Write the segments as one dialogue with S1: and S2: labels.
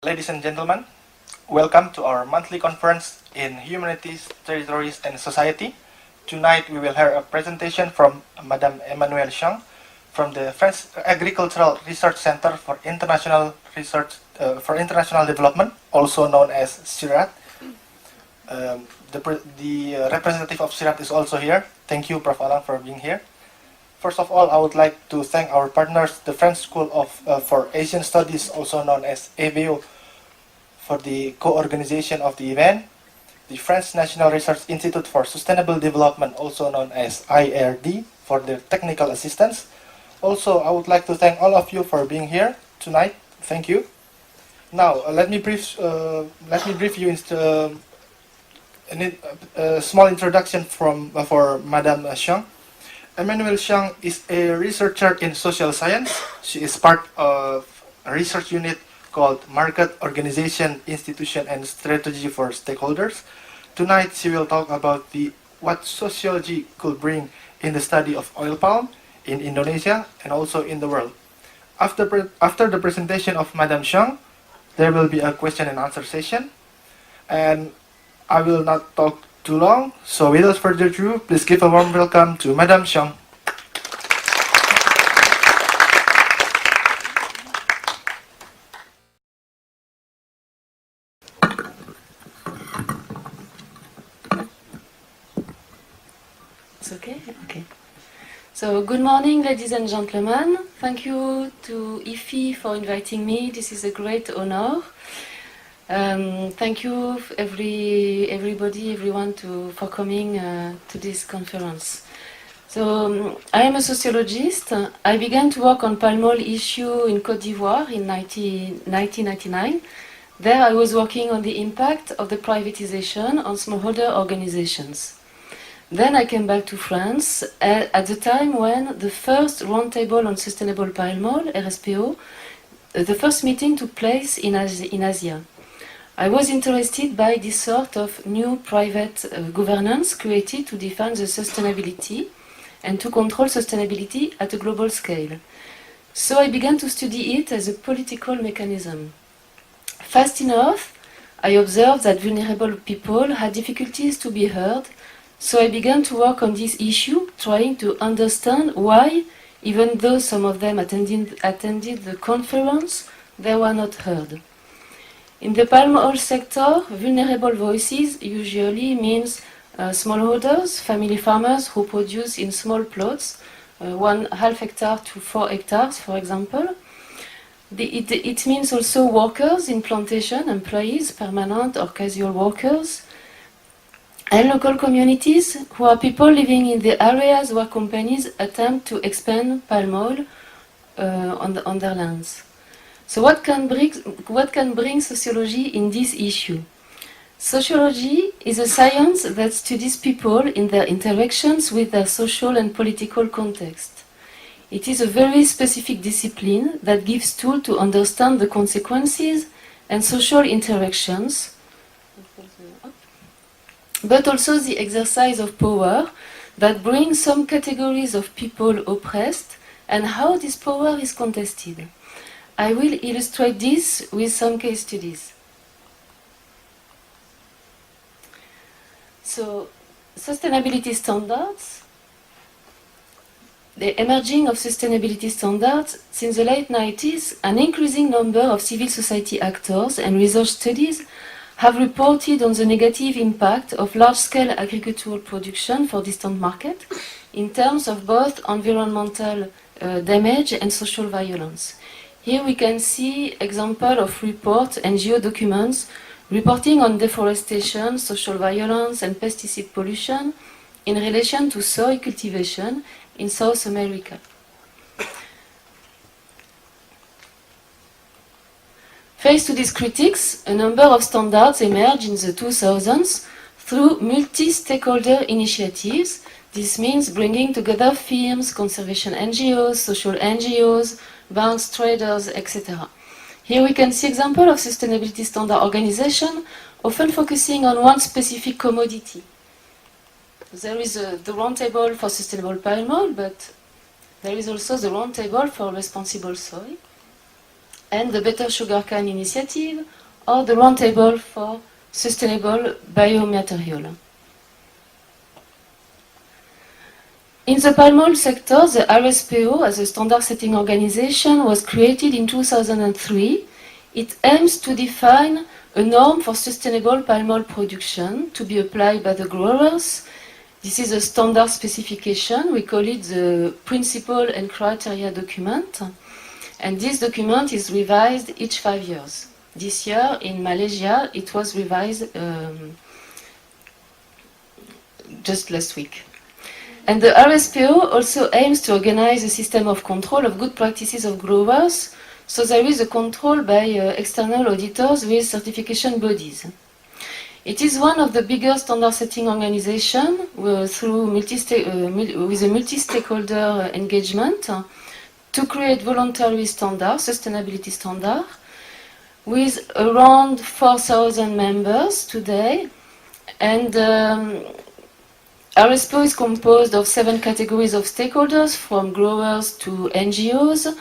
S1: Ladies and gentlemen, welcome to our monthly conference in Humanities, Territories and Society. Tonight we will hear a presentation from Madame Emmanuelle Chang from the French Agricultural Research Center for International Development, also known as CIRAD. The representative of CIRAD is also here. Thank you, Prof. Alan, for being here. First of all, I would like to thank our partners, the French School for Asian Studies, also known as EVO, for the co-organization of the event, the French National Research Institute for Sustainable Development, also known as IRD, for their technical assistance. Also, I would like to thank all of you for being here tonight. Thank you. Now, let me brief you into a small introduction for Madame Chang. Emmanuelle Chang is a researcher in social science. She is part of a research unit called Market Organization, Institution and Strategy for Stakeholders. Tonight she will talk about what sociology could bring in the study of oil palm in Indonesia and also in the world. After the presentation of Madame Chang, there will be a question and answer session. And I will not talk too long, so without further ado, please give a warm welcome to Madame Chang.
S2: It's okay? Okay. So, good morning, ladies and gentlemen. Thank you to IFI for inviting me. This is a great honor. Thank you, everyone, for coming to this conference. So, I am a sociologist. I began to work on palm oil issue in Côte d'Ivoire in 1999. There, I was working on the impact of the privatization on smallholder organizations. Then I came back to France at the time when the first roundtable on sustainable palm oil, RSPO, the first meeting took place in Asia. I was interested by this sort of new private governance created to define the sustainability and to control sustainability at a global scale. So I began to study it as a political mechanism. Fast enough, I observed that vulnerable people had difficulties to be heard, so I began to work on this issue, trying to understand why, even though some of them attended the conference, they were not heard. In the palm oil sector, vulnerable voices usually means smallholders, family farmers who produce in small plots, 1/2 hectare to 4 hectares, for example. It means also workers in plantation, employees, permanent or casual workers, and local communities who are people living in the areas where companies attempt to expand palm oil on their lands. So what can bring sociology in this issue? Sociology is a science that studies people in their interactions with their social and political context. It is a very specific discipline that gives tools to understand the consequences and social interactions, but also the exercise of power that brings some categories of people oppressed and how this power is contested. I will illustrate this with some case studies. So, sustainability standards. The emerging of sustainability standards since the late 90s, an increasing number of civil society actors and research studies have reported on the negative impact of large-scale agricultural production for distant markets in terms of both environmental damage and social violence. Here we can see example of reports, NGO documents, reporting on deforestation, social violence and pesticide pollution in relation to soy cultivation in South America. Faced to these critics, a number of standards emerged in the 2000s through multi-stakeholder initiatives. This means bringing together firms, conservation NGOs, social NGOs, banks, traders, etc. Here we can see example of sustainability standard organization, often focusing on one specific commodity. There is the Roundtable for Sustainable Palm Oil, but there is also the Roundtable for Responsible Soy. and the Better Sugarcane Initiative, or the Roundtable for Sustainable Biomaterial. In the palm oil sector, the RSPO, as a standard setting organization, was created in 2003. It aims to define a norm for sustainable palm oil production to be applied by the growers. This is a standard specification. We call it the Principle and Criteria document. And this document is revised each 5 years. This year, in Malaysia, it was revised just last week. And the RSPO also aims to organize a system of control of good practices of growers. So there is a control by external auditors with certification bodies. It is one of the biggest standard setting organizations with a multi-stakeholder engagement to create voluntary standards, sustainability standards, with around 4,000 members today. And RSPO is composed of 7 categories of stakeholders, from growers to NGOs.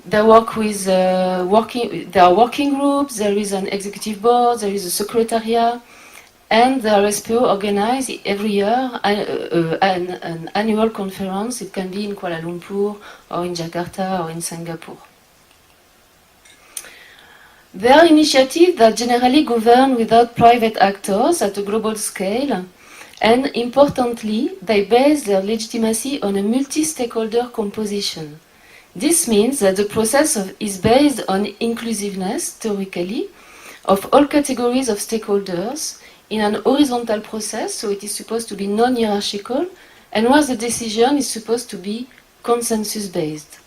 S2: They work with there are working groups, there is an executive board, there is a secretariat, and the RSPO organizes every year an annual conference. It can be in Kuala Lumpur, or in Jakarta, or in Singapore. There are initiatives that generally govern without private actors at a global scale, and importantly, they base their legitimacy on a multi-stakeholder composition. This means that the process is based on inclusiveness, theoretically, of all categories of stakeholders in an horizontal process, so it is supposed to be non-hierarchical, and where the decision is supposed to be consensus-based.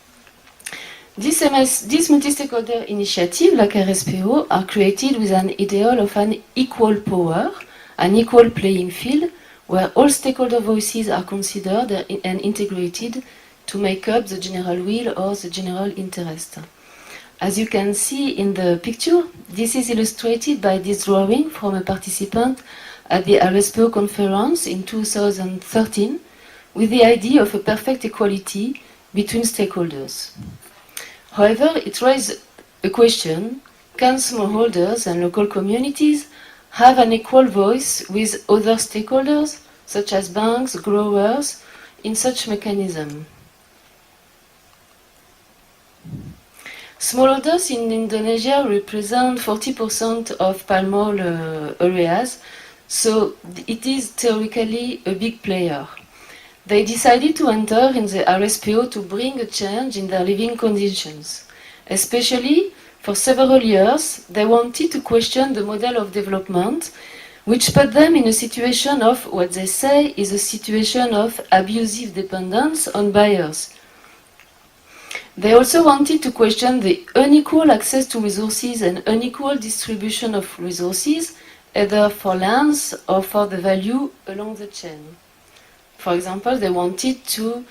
S2: These multi-stakeholder initiatives, like RSPO, are created with an ideal of an equal power, an equal playing field, where all stakeholder voices are considered and integrated to make up the general will or the general interest. As you can see in the picture, this is illustrated by this drawing from a participant at the RSPO conference in 2013, with the idea of a perfect equality between stakeholders. However, it raises a question: can smallholders and local communities have an equal voice with other stakeholders, such as banks, growers, in such mechanism? Smallholders in Indonesia represent 40% of palm oil areas, so it is theoretically a big player. They decided to enter in the RSPO to bring a change in their living conditions. Especially, for several years, they wanted to question the model of development, which put them in a situation of what they say is a situation of abusive dependence on buyers. They also wanted to question the unequal access to resources and unequal distribution of resources, either for lands or for the value along the chain. For example, they wanted to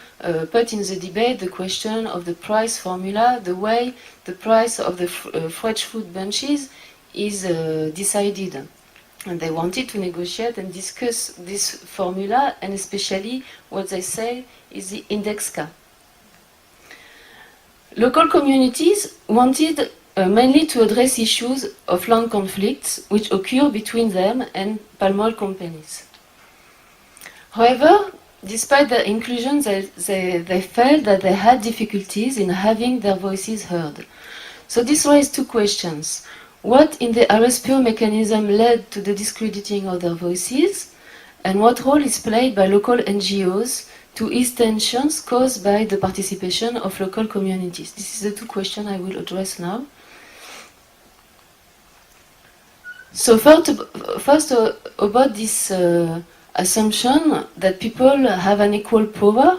S2: put in the debate the question of the price formula, the way the price of the fresh fruit bunches is decided. And they wanted to negotiate and discuss this formula, and especially what they say is the index cap. Local communities wanted mainly to address issues of land conflicts which occur between them and palm oil companies. However, despite their inclusion, they felt that they had difficulties in having their voices heard. So this raised 2 questions. What in the RSPO mechanism led to the discrediting of their voices, and what role is played by local NGOs to ease tensions caused by the participation of local communities? This is the 2 questions I will address now. So first about this assumption that people have an equal power.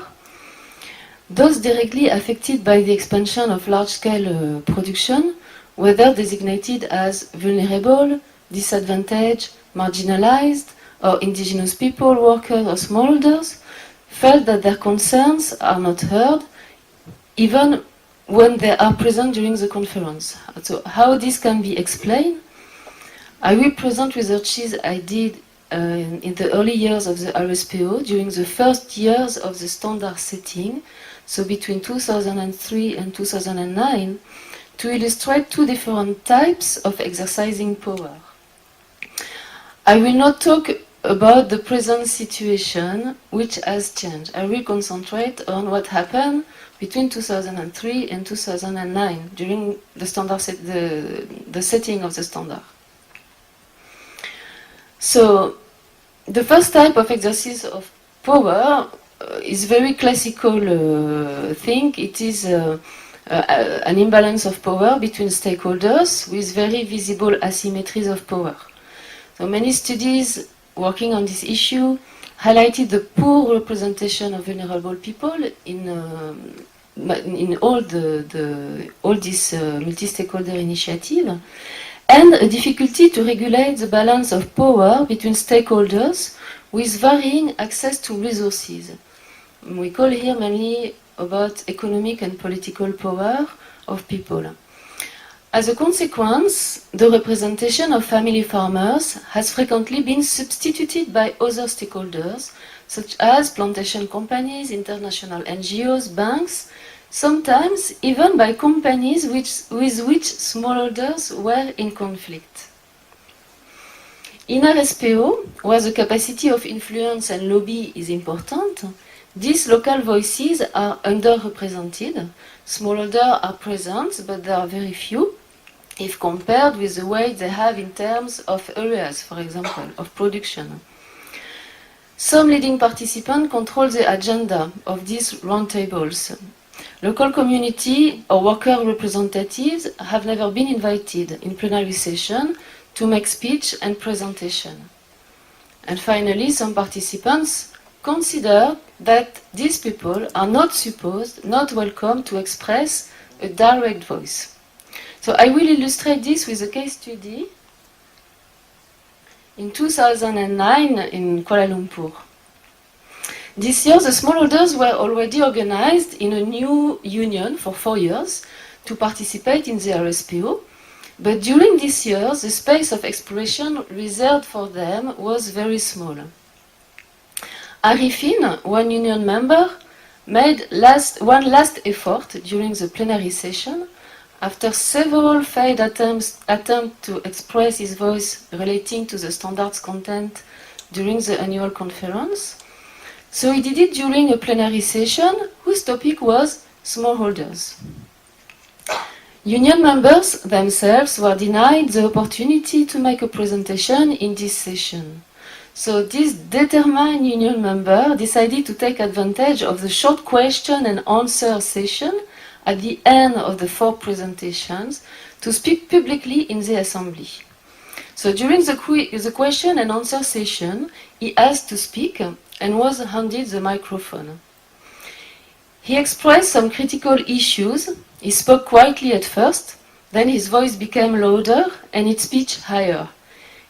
S2: Those directly affected by the expansion of large-scale production, whether designated as vulnerable, disadvantaged, marginalized, or indigenous people, workers, or smallholders, felt that their concerns are not heard, even when they are present during the conference. So how this can be explained? I will present researches I did in the early years of the RSPO, during the first years of the standard setting, so between 2003 and 2009, to illustrate two different types of exercising power. I will not talk about the present situation, which has changed. I will concentrate on what happened between 2003 and 2009 during the setting of the standard. So, the first type of exercise of power is very classical thing. It is an imbalance of power between stakeholders with very visible asymmetries of power. So many studies working on this issue highlighted the poor representation of vulnerable people in all this multi-stakeholder initiative, and a difficulty to regulate the balance of power between stakeholders with varying access to resources. We call here mainly about economic and political power of people. As a consequence, the representation of family farmers has frequently been substituted by other stakeholders, such as plantation companies, international NGOs, banks, sometimes even by companies with which smallholders were in conflict. In RSPO, where the capacity of influence and lobby is important, these local voices are underrepresented. Smallholders are present, but they are very few, if compared with the weight they have in terms of areas, for example, of production. Some leading participants control the agenda of these roundtables. Local community or worker representatives have never been invited in plenary session to make speech and presentation. And finally, some participants consider that these people are not welcome to express a direct voice. So I will illustrate this with a case study in 2009 in Kuala Lumpur. This year, the smallholders were already organized in a new union for 4 years to participate in the RSPO, but during this year, the space of expression reserved for them was very small. Arifin, one union member, made one last effort during the plenary session after several failed attempts to express his voice relating to the standards content during the annual conference. So he did it during a plenary session whose topic was smallholders. Union members themselves were denied the opportunity to make a presentation in this session. So this determined union member decided to take advantage of the short question and answer session at the end of the 4 presentations to speak publicly in the assembly. So during the question and answer session, he asked to speak and was handed the microphone. He expressed some critical issues. He spoke quietly at first, then his voice became louder and his speech higher.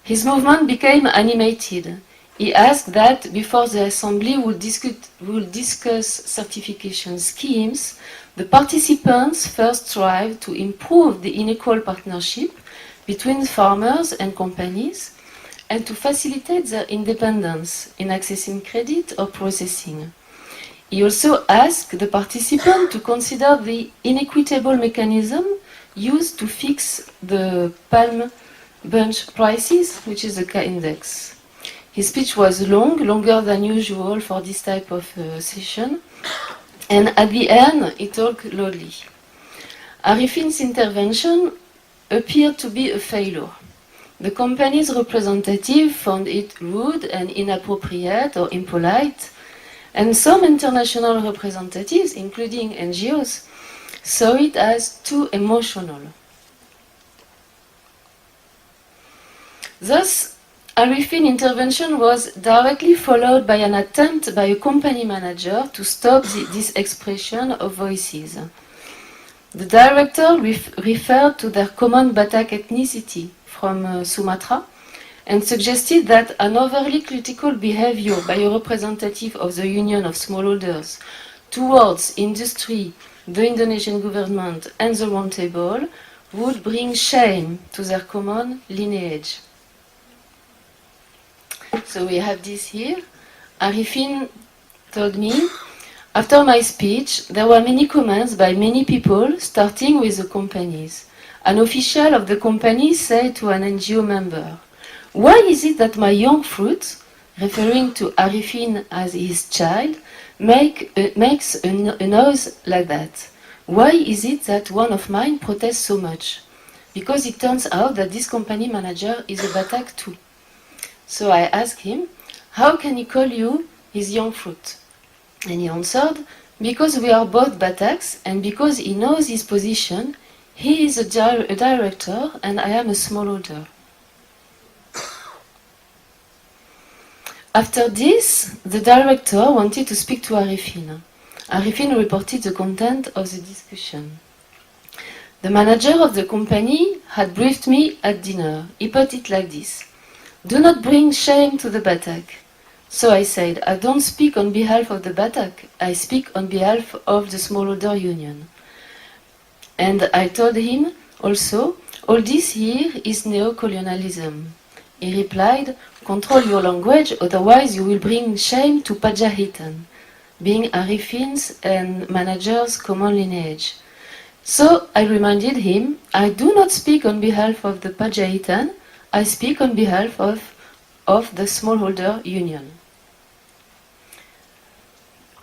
S2: His movement became animated. He asked that before the assembly would discuss certification schemes, the participants first strive to improve the unequal partnership between farmers and companies and to facilitate their independence in accessing credit or processing. He also asked the participants to consider the inequitable mechanism used to fix the palm bunch prices, which is the K index. His speech was longer than usual for this type of session, and at the end he talked loudly. Arifin's intervention appeared to be a failure. The company's representative found it rude and inappropriate or impolite, and some international representatives, including NGOs, saw it as too emotional. Thus, Arifin's intervention was directly followed by an attempt by a company manager to stop this expression of voices. The director referred to their common Batak ethnicity from Sumatra and suggested that an overly critical behavior by a representative of the Union of Smallholders towards industry, the Indonesian government and the roundtable would bring shame to their common lineage. So we have this here. Arifin told me, After my speech, there were many comments by many people, starting with the companies. An official of the company said to an NGO member, "Why is it that my young fruit," referring to Arifin as his child, makes a noise like that? Why is it that one of mine protests so much? Because it turns out that this company manager is a Batak too. So I asked him, how can he call you his young fruit? And he answered, because we are both Bataks and because he knows his position, he is a director and I am a smallholder. After this, the director wanted to speak to Arifin. Arifin reported the content of the discussion. The manager of the company had briefed me at dinner. He put it like this: "Do not bring shame to the Batak." So I said, I don't speak on behalf of the Batak, I speak on behalf of the Smallholder Union. And I told him also, all this here is neo-colonialism. He replied, control your language, otherwise you will bring shame to Pajahitan, being Arifin's and manager's common lineage. So I reminded him, I do not speak on behalf of the Pajahitan, I speak on behalf of the Smallholder Union.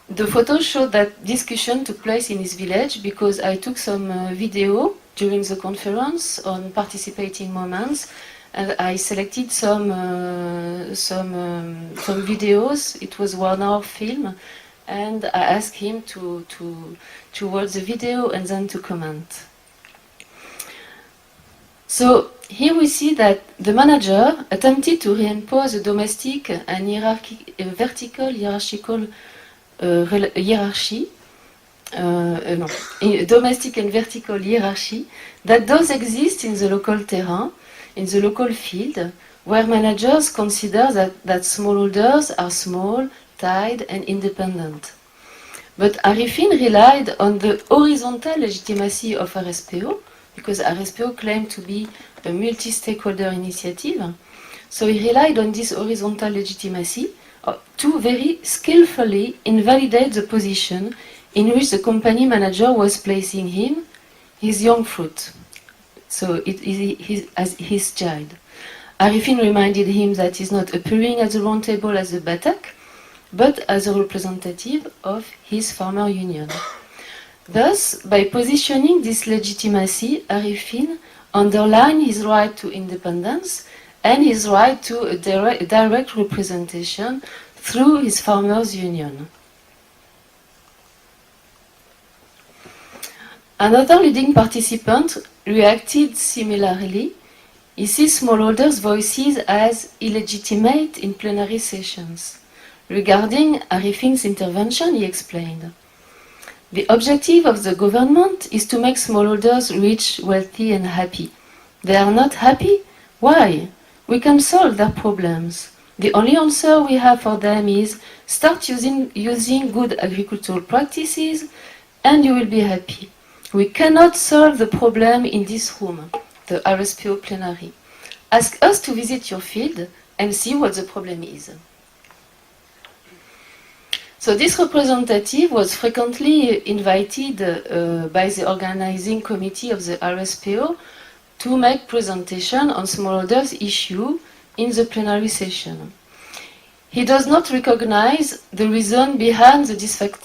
S2: The photo showed that discussion took place in his village because I took some video during the conference on participating moments, and I selected some videos. It was 1 hour film, and I asked him to watch the video and then to comment. So here we see that the manager attempted to reimpose a domestic and vertical hierarchical hierarchy, domestic and vertical hierarchy that does exist in the local terrain, in the local field, where managers consider that smallholders are small, tied and independent. But Arifin relied on the horizontal legitimacy of RSPO, because RSPO claimed to be a multi-stakeholder initiative. So he relied on this horizontal legitimacy to very skillfully invalidate the position in which the company manager was placing him, his young fruit. So it is as his child. Arifin reminded him that he's not appearing at the round table as a Batak, but as a representative of his farmer union. Thus, by positioning this legitimacy, Arifin underlined his right to independence and his right to a direct representation through his farmers' union. Another leading participant reacted similarly. He sees smallholders' voices as illegitimate in plenary sessions. Regarding Arifin's intervention, he explained, the objective of the government is to make smallholders rich, wealthy and happy. They are not happy? Why? We can solve their problems. The only answer we have for them is start using good agricultural practices and you will be happy. We cannot solve the problem in this room, the RSPO plenary. Ask us to visit your field and see what the problem is. So this representative was frequently invited by the organizing committee of the RSPO to make presentation on smallholders issue in the plenary session. He does not recognize the reason behind the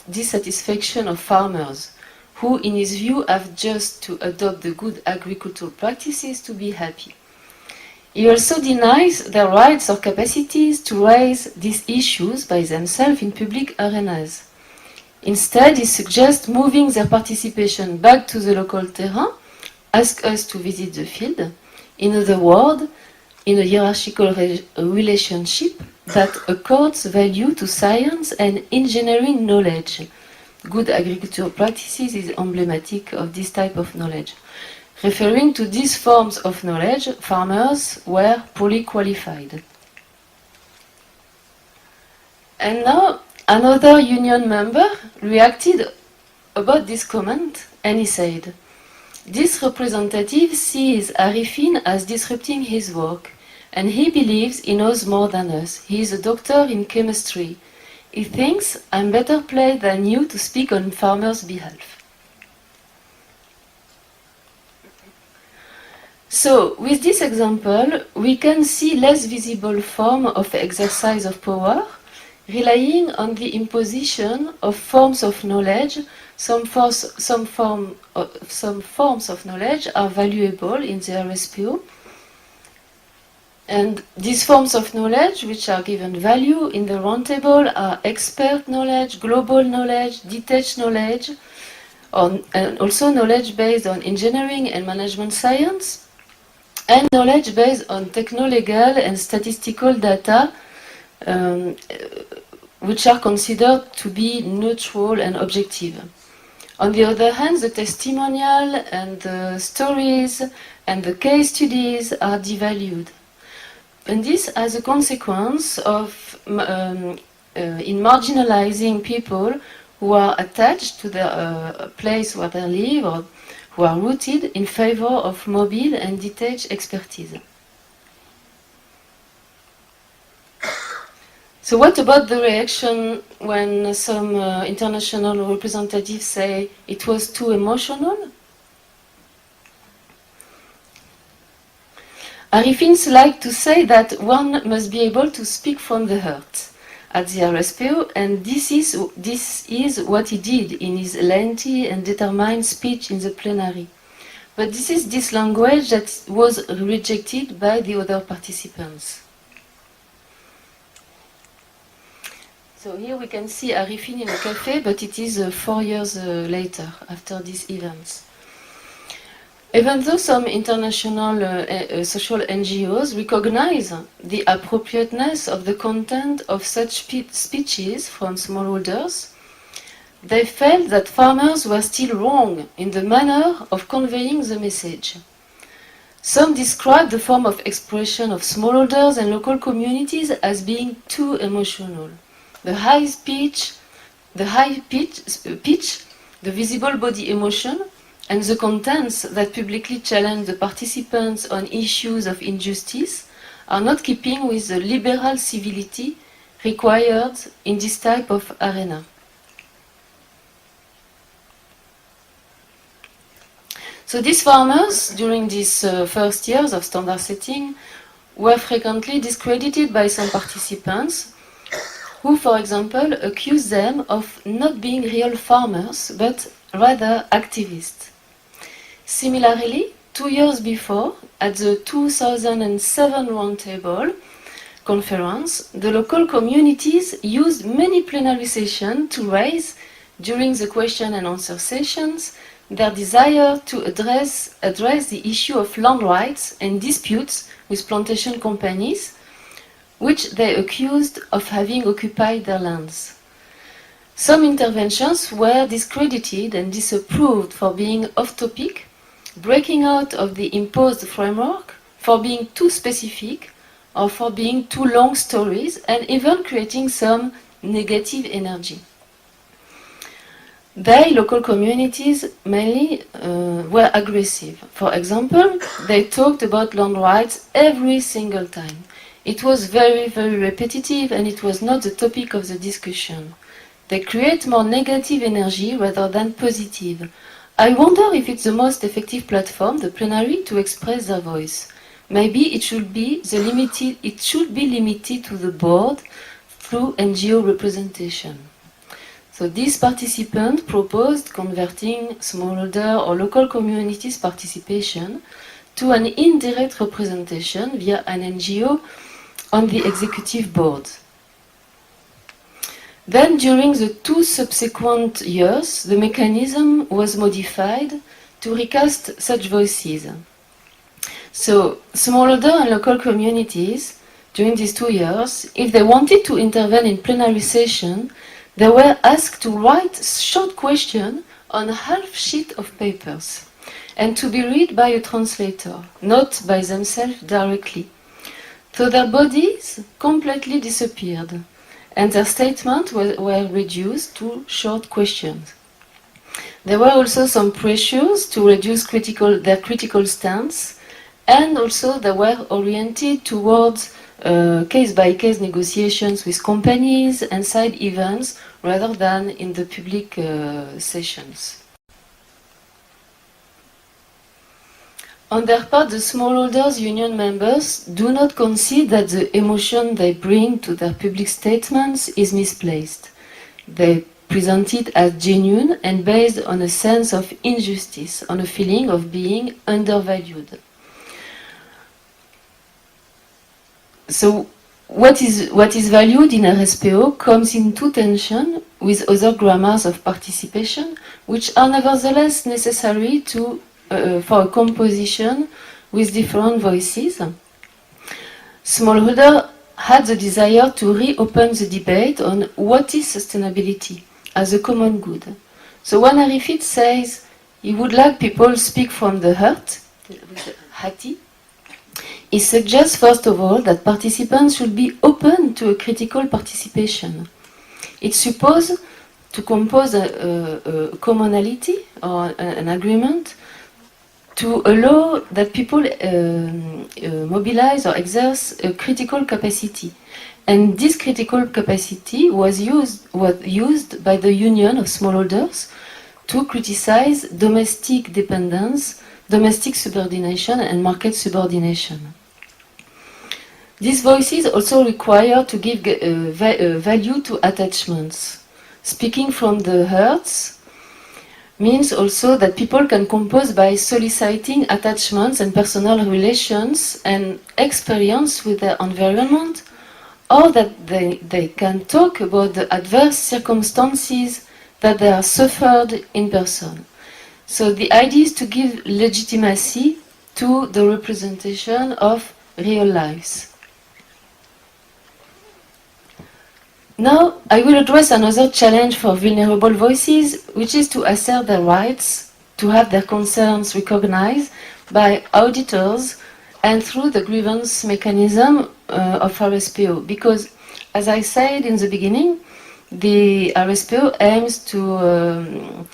S2: dissatisfaction of farmers, who in his view have just to adopt the good agricultural practices to be happy. He also denies their rights or capacities to raise these issues by themselves in public arenas. Instead, he suggests moving their participation back to the local terrain, ask us to visit the field, in other words, in a hierarchical relationship that accords value to science and engineering knowledge. Good agricultural practices is emblematic of this type of knowledge. Referring to these forms of knowledge, farmers were poorly qualified. And now another union member reacted about this comment and he said, this representative sees Arifin as disrupting his work and he believes he knows more than us. He is a doctor in chemistry. he thinks, I'm better placed than you to speak on farmers' behalf. So, with this example, we can see less visible form of exercise of power, relying on the imposition of forms of knowledge. Some forms of knowledge are valuable in the RSPO, and these forms of knowledge, which are given value in the roundtable, are expert knowledge, global knowledge, detached knowledge, and also knowledge based on engineering and management science, and knowledge based on techno-legal and statistical data, which are considered to be neutral and objective. On the other hand, the testimonial and the stories and the case studies are devalued. And this has a consequence of in marginalizing people who are attached to the place where they live or who are rooted in favor of mobile and detached expertise. So what about the reaction when some international representatives say it was too emotional? Arifins like to say that one must be able to speak from the heart at the RSPO, and this is what he did in his lengthy and determined speech in the plenary. But this is this language that was rejected by the other participants. So here we can see Arifin in a cafe, but it is 4 years later, after these events. Even though some international social NGOs recognize the appropriateness of the content of such speeches from smallholders, they felt that farmers were still wrong in the manner of conveying the message. Some describe the form of expression of smallholders and local communities as being too emotional. The high pitch, the visible body emotion, and the contents that publicly challenge the participants on issues of injustice are not keeping with the liberal civility required in this type of arena. So these farmers, during these first years of standard setting, were frequently discredited by some participants who, for example, accused them of not being real farmers, but rather activists. Similarly, 2 years before, at the 2007 Roundtable conference, the local communities used many plenary sessions to raise, during the question and answer sessions, their desire to address the issue of land rights and disputes with plantation companies, which they accused of having occupied their lands. Some interventions were discredited and disapproved for being off-topic, breaking out of the imposed framework, for being too specific, or for being too long stories, and even creating some negative energy. They, local communities, mainly were aggressive. For example, they talked about land rights every single time. It was very, very repetitive, and it was not the topic of the discussion. They create more negative energy rather than positive. I wonder if it's the most effective platform, the plenary, to express their voice. Maybe it should be limited to the board through NGO representation. So this participant proposed converting smallholder or local communities' participation to an indirect representation via an NGO on the executive board. Then, during the 2 subsequent years, the mechanism was modified to recast such voices. So, smallholder and local communities, during these 2 years, if they wanted to intervene in plenary session, they were asked to write short questions on a half sheet of papers and to be read by a translator, not by themselves directly. So their bodies completely disappeared, and their statements were reduced to short questions. There were also some pressures to reduce their critical stance, and also they were oriented towards case-by-case negotiations with companies and side events rather than in the public sessions. On their part, the smallholders union members do not concede that the emotion they bring to their public statements is misplaced. They present it as genuine and based on a sense of injustice, on a feeling of being undervalued. So what is valued in RSPO comes into tension with other grammars of participation, which are nevertheless necessary for a composition with different voices. Smallholder had the desire to reopen the debate on what is sustainability as a common good. So when Arifit says he would like people speak from the heart, hati, he suggests first of all that participants should be open to a critical participation. It's supposed to compose a commonality or an agreement to allow that people mobilize or exerce a critical capacity. And this critical capacity was used by the Union of Smallholders to criticize domestic dependence, domestic subordination and market subordination. These voices also require to give value to attachments. Speaking from the hearts means also that people can compose by soliciting attachments and personal relations and experience with their environment, or that they can talk about the adverse circumstances that they have suffered in person. So the idea is to give legitimacy to the representation of real lives. Now, I will address another challenge for vulnerable voices, which is to assert their rights, to have their concerns recognized by auditors and through the grievance mechanism of RSPO. Because, as I said in the beginning, the RSPO aims to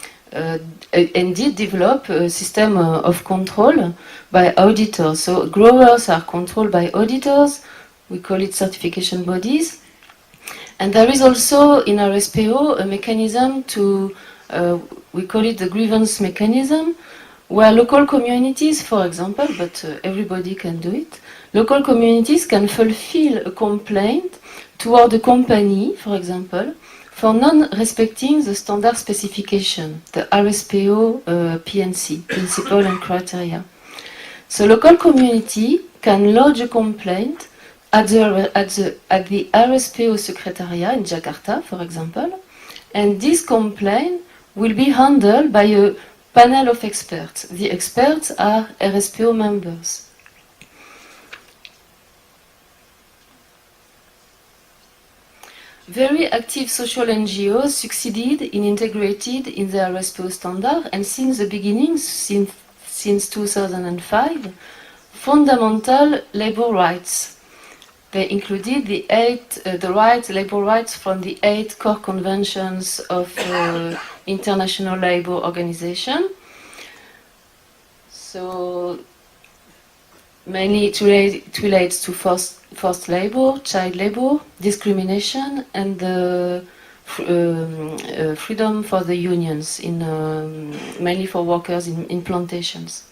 S2: indeed develop a system of control by auditors. So growers are controlled by auditors, we call it certification bodies. And there is also in RSPO a mechanism to, we call it the grievance mechanism, where local communities, for example, but everybody can do it, local communities can fulfill a complaint toward a company, for example, for non-respecting the standard specification, the RSPO PNC, Principle and Criteria. So local community can lodge a complaint at the RSPO Secretariat in Jakarta, for example, and this complaint will be handled by a panel of experts. The experts are RSPO members. Very active social NGOs succeeded in integrated in the RSPO standard, and since the beginning, since 2005, fundamental labor rights. They included the labor rights from the 8 core conventions of International Labour Organization. So mainly it relates to forced labor, child labor, discrimination, and the freedom for the unions, mainly for workers in plantations.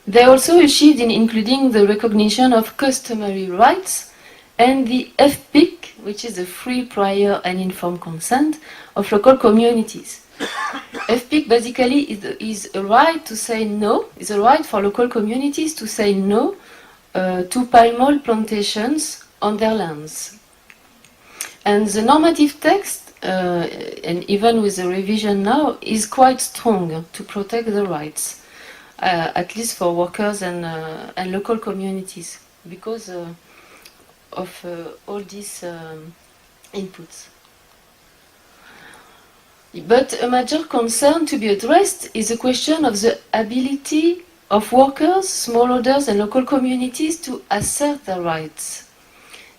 S2: They also achieved in including the recognition of customary rights and the FPIC, which is the free, prior and informed consent of local communities. FPIC basically is a right to say no, is a right for local communities to say no to palm oil plantations on their lands. And the normative text, and even with the revision now, is quite strong to protect the rights. At least for workers and local communities, because of all these inputs. But a major concern to be addressed is the question of the ability of workers, smallholders and local communities to assert their rights.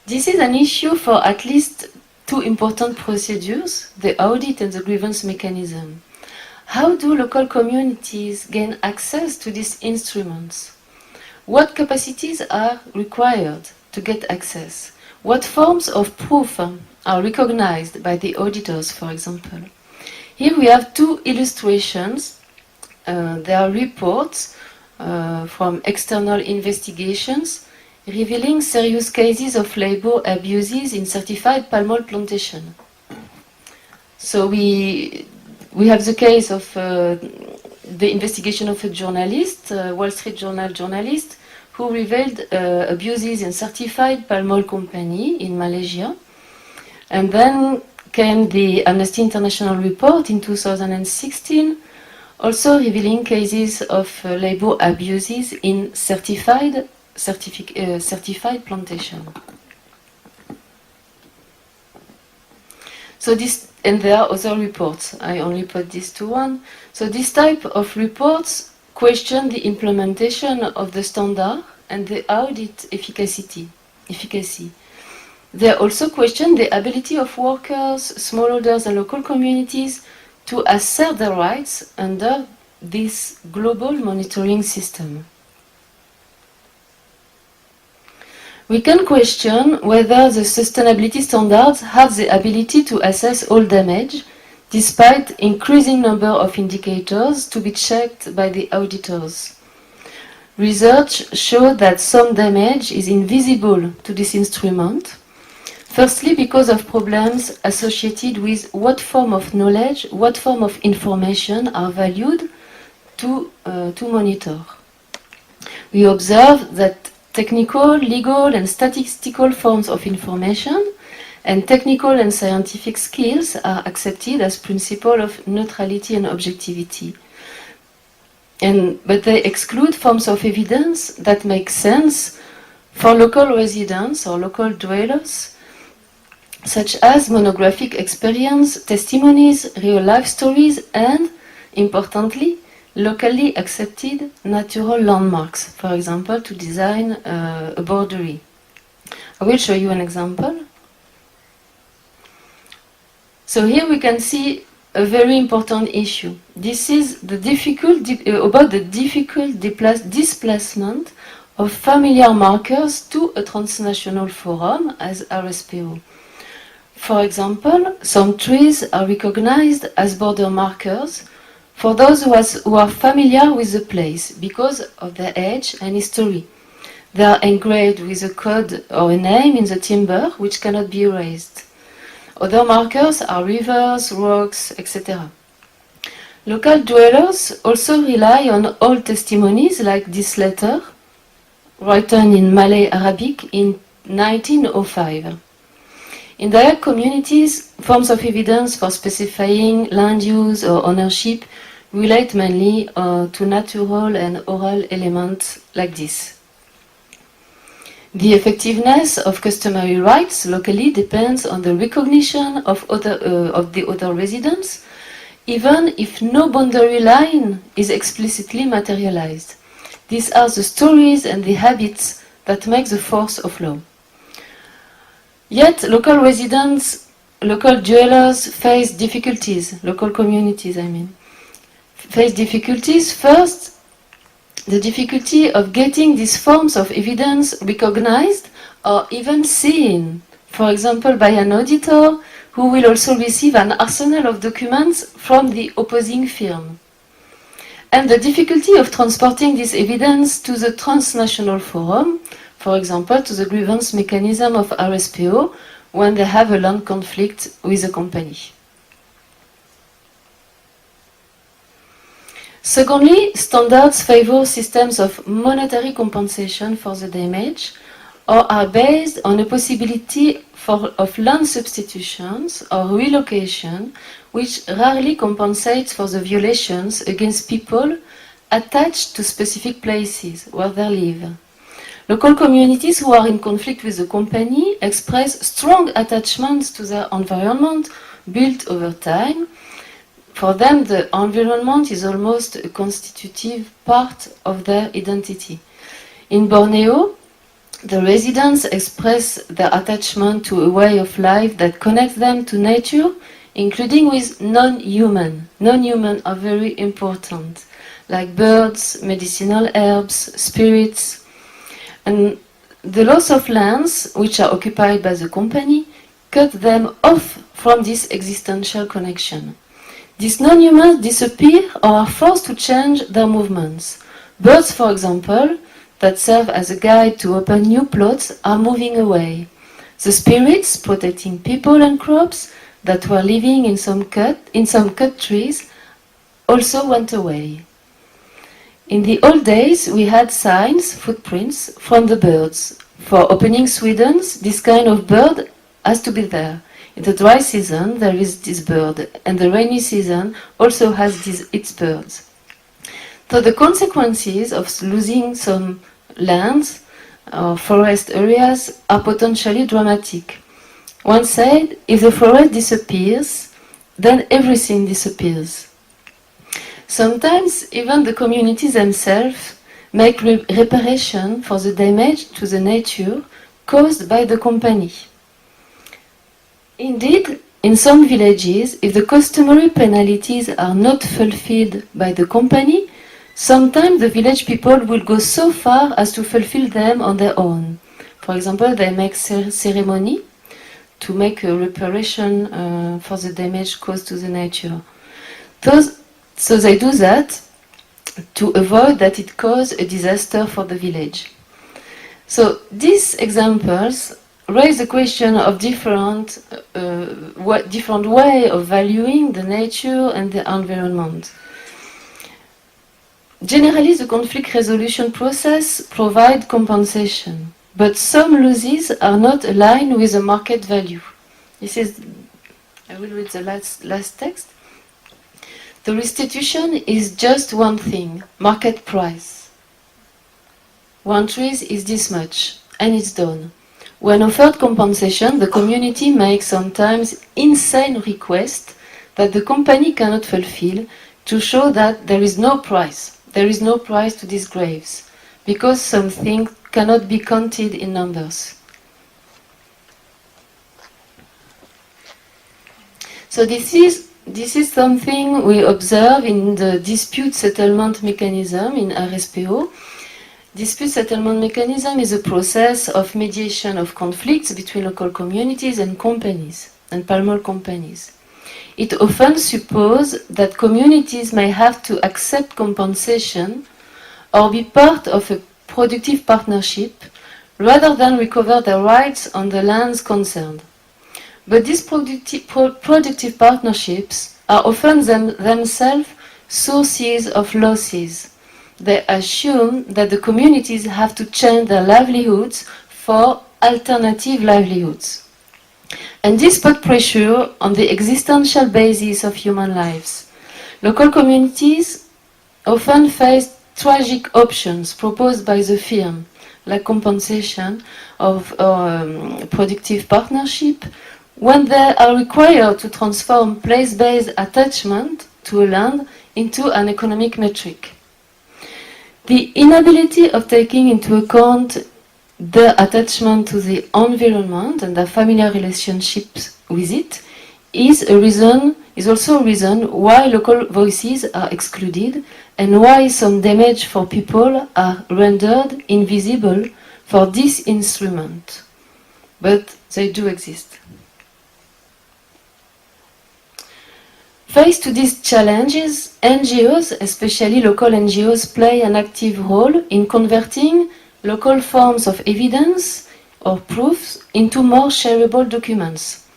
S2: This is an issue for at least 2 important procedures, the audit and the grievance mechanism. How do local communities gain access to these instruments? What capacities are required to get access? What forms of proof are recognized by the auditors, for example? Here we have two illustrations. They are reports from external investigations revealing serious cases of labor abuses in certified palm oil plantation. So we have the case of the investigation of a journalist, Wall Street Journal journalist, who revealed abuses in certified palm oil company in Malaysia. And then came the Amnesty International report in 2016, also revealing cases of labor abuses in certified plantation. So this, and there are other reports. I only put this to one. So this type of reports question the implementation of the standard and the audit efficacy. They also question the ability of workers, smallholders, and local communities to assert their rights under this global monitoring system. We can question whether the sustainability standards have the ability to assess all damage, despite increasing number of indicators to be checked by the auditors. Research showed that some damage is invisible to this instrument. Firstly, because of problems associated with what form of knowledge, what form of information are valued to monitor. We observe that technical, legal, and statistical forms of information and technical and scientific skills are accepted as principle of neutrality and objectivity. But they exclude forms of evidence that make sense for local residents or local dwellers, such as monographic experience, testimonies, real-life stories, and, importantly, locally accepted natural landmarks, for example, to design a boundary. I will show you an example. So here we can see a very important issue. This is the about the difficult displacement of familiar markers to a transnational forum as RSPO. For example, some trees are recognized as border markers for those who are familiar with the place because of their age and history. They are engraved with a code or a name in the timber which cannot be erased. Other markers are rivers, rocks, etc. Local dwellers also rely on old testimonies like this letter, written in Malay Arabic in 1905. In their communities, forms of evidence for specifying land use or ownership relate mainly to natural and oral elements like this. The effectiveness of customary rights locally depends on the recognition of the other residents, even if no boundary line is explicitly materialized. These are the stories and the habits that make the force of law. Yet, local residents, local dwellers face difficulties, local communities, face difficulties. First, the difficulty of getting these forms of evidence recognized or even seen, for example, by an auditor who will also receive an arsenal of documents from the opposing firm. And the difficulty of transporting this evidence to the transnational forum, for example, to the grievance mechanism of RSPO when they have a land conflict with a company. Secondly, standards favor systems of monetary compensation for the damage or are based on a possibility of land substitutions or relocation, which rarely compensates for the violations against people attached to specific places where they live. Local communities who are in conflict with the company express strong attachments to their environment built over time. For them, the environment is almost a constitutive part of their identity. In Borneo, the residents express their attachment to a way of life that connects them to nature, including with non-human. Non-human are very important, like birds, medicinal herbs, spirits. And the loss of lands which are occupied by the company cut them off from this existential connection. These non-humans disappear or are forced to change their movements. Birds, for example, that serve as a guide to open new plots are moving away. The spirits protecting people and crops that were living in some cut trees also went away. In the old days, we had signs, footprints, from the birds. For opening Swedens, this kind of bird has to be there. In the dry season, there is this bird, and the rainy season also has its birds. So the consequences of losing some lands or forest areas are potentially dramatic. One said, if the forest disappears, then everything disappears. Sometimes even the communities themselves make reparation for the damage to the nature caused by the company. Indeed, in some villages, if the customary penalties are not fulfilled by the company, sometimes the village people will go so far as to fulfill them on their own. For example, they make ceremony to make a reparation for the damage caused to the nature. So they do that to avoid that it cause a disaster for the village. So these examples raise the question of different way of valuing the nature and the environment. Generally, the conflict resolution process provides compensation, but some losses are not aligned with the market value. This is, I will read the last text. The restitution is just one thing, market price. One tree is this much, and it's done. When offered compensation, the community makes sometimes insane requests that the company cannot fulfill to show that there is no price. There is no price to these graves, because some things cannot be counted in numbers. So this is something we observe in the dispute settlement mechanism in RSPO. Dispute settlement mechanism is a process of mediation of conflicts between local communities and companies, and palm oil companies. It often supposes that communities may have to accept compensation or be part of a productive partnership rather than recover their rights on the lands concerned. But these productive partnerships are often themselves sources of losses. They assume that the communities have to change their livelihoods for alternative livelihoods. And this put pressure on the existential basis of human lives. Local communities often face tragic options proposed by the firm, like compensation of productive partnership, when they are required to transform place-based attachment to a land into an economic metric. The inability of taking into account their attachment to the environment and their familiar relationships with it is also a reason why local voices are excluded and why some damage for people are rendered invisible for this instrument. But they do exist. Faced to these challenges, NGOs, especially local NGOs, play an active role in converting local forms of evidence or proofs into more shareable documents.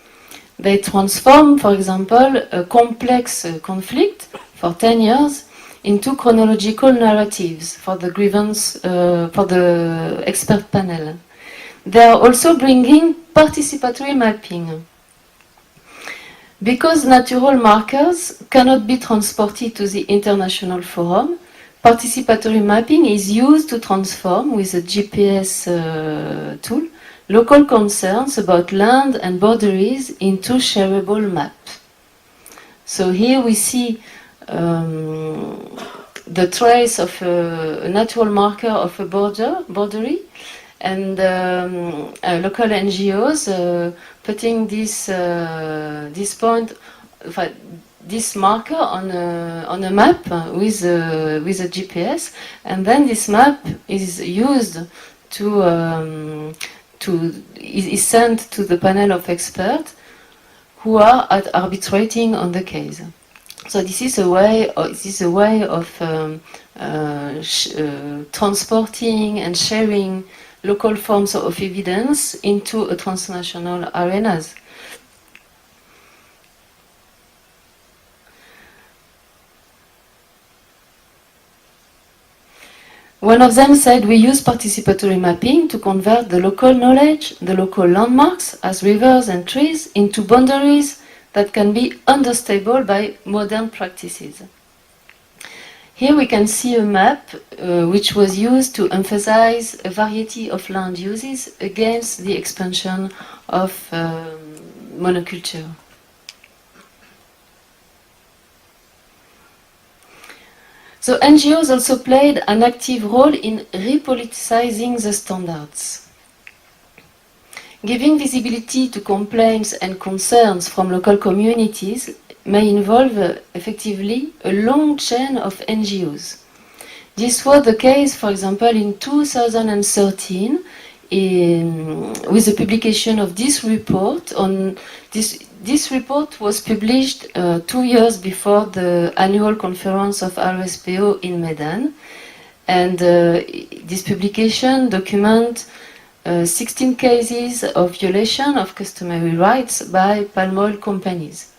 S2: They transform, for example, a complex conflict for 10 years into chronological narratives for the grievance, for the expert panel. They are also bringing participatory mapping. Because natural markers cannot be transported to the international forum, participatory mapping is used to transform, with a GPS tool, local concerns about land and boundaries into shareable maps. So here we see the trace of a natural marker of a boundary, and local NGOs putting this point, this marker on a map with a GPS, and then this map is used is sent to the panel of experts who are arbitrating on the case. So this is a way. Of transporting and sharing local forms of evidence into a transnational arenas. One of them said, we use participatory mapping to convert the local knowledge, the local landmarks, as rivers and trees, into boundaries that can be understandable by modern practices. Here we can see a map which was used to emphasize a variety of land uses against the expansion of monoculture. So NGOs also played an active role in repoliticizing the standards. Giving visibility to complaints and concerns from local communities may involve effectively a long chain of NGOs. This was the case, for example, in 2013 with the publication of this report. This report was published 2 years before the annual conference of RSPO in Medan, and this publication documents 16 cases of violation of customary rights by palm oil companies,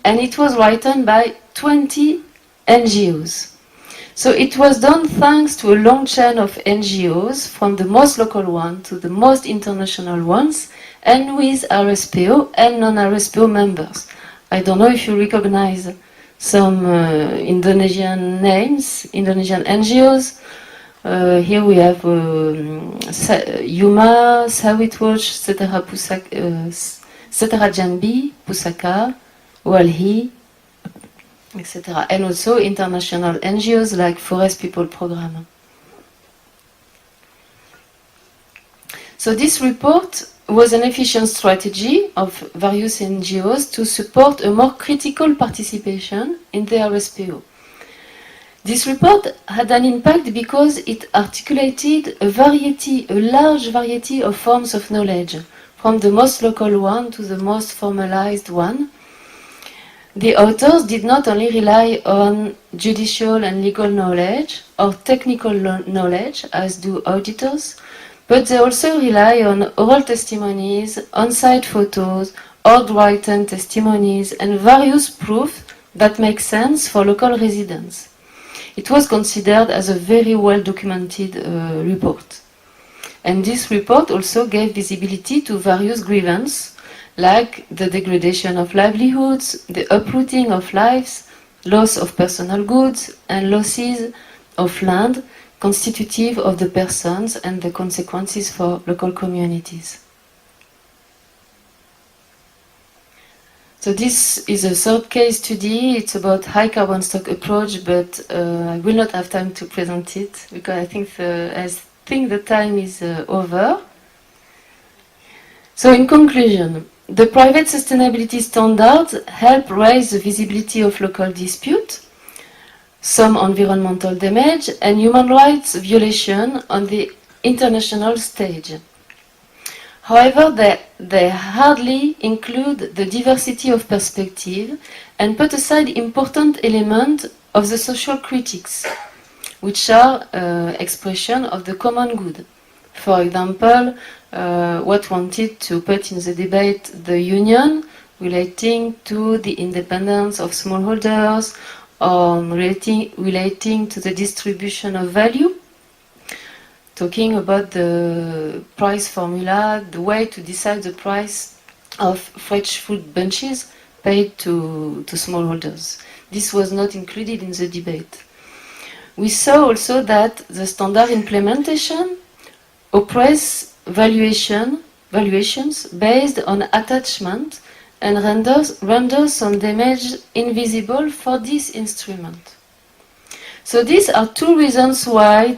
S2: and it was written by 20 NGOs. So it was done thanks to a long chain of NGOs, from the most local one to the most international ones, and with RSPO and non-RSPO members. I don't know if you recognize some Indonesian names, Indonesian NGOs. Here we have Yuma, Sawit Watch, Setara Jambi, Pusaka, Walhi, etc. And also international NGOs like Forest People Program. So this report was an efficient strategy of various NGOs to support a more critical participation in the RSPO. This report had an impact because it articulated a large variety of forms of knowledge, from the most local one to the most formalized one. The authors did not only rely on judicial and legal knowledge or technical knowledge, as do auditors, but they also rely on oral testimonies, on-site photos, handwritten testimonies, and various proofs that make sense for local residents. It was considered as a very well-documented report. And this report also gave visibility to various grievances, like the degradation of livelihoods, the uprooting of lives, loss of personal goods, and losses of land constitutive of the persons and the consequences for local communities. So this is a third case study. It's about high carbon stock approach, but I will not have time to present it because I think the time is over. So in conclusion, the private sustainability standards help raise the visibility of local dispute, some environmental damage, and human rights violation on the international stage. However, they hardly include the diversity of perspective and put aside important elements of the social critics, which are expression of the common good. For example, what wanted to put in the debate the union relating to the independence of smallholders, or relating to the distribution of value, talking about the price formula, the way to decide the price of fresh fruit bunches paid to smallholders. This was not included in the debate. We saw also that the standard implementation oppress valuations based on attachment and renders some damage invisible for this instrument. So these are two reasons why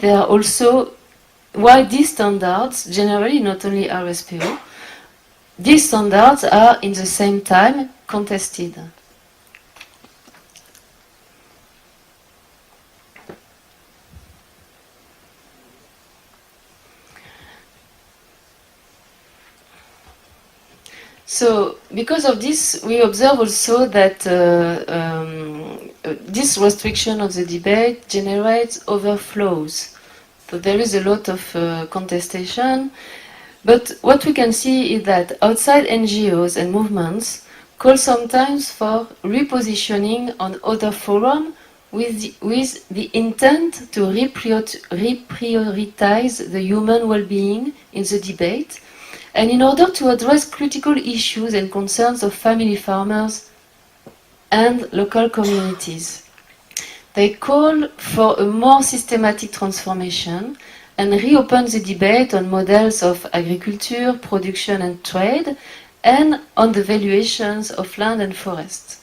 S2: these standards, generally not only RSPO, these standards are in the same time contested. So, because of this, we observe also that this restriction of the debate generates overflows. So there is a lot of contestation, but what we can see is that outside NGOs and movements call sometimes for repositioning on other forums with the intent to reprioritize the human well-being in the debate, and in order to address critical issues and concerns of family farmers and local communities. They call for a more systematic transformation and reopen the debate on models of agriculture, production and trade, and on the valuations of land and forests.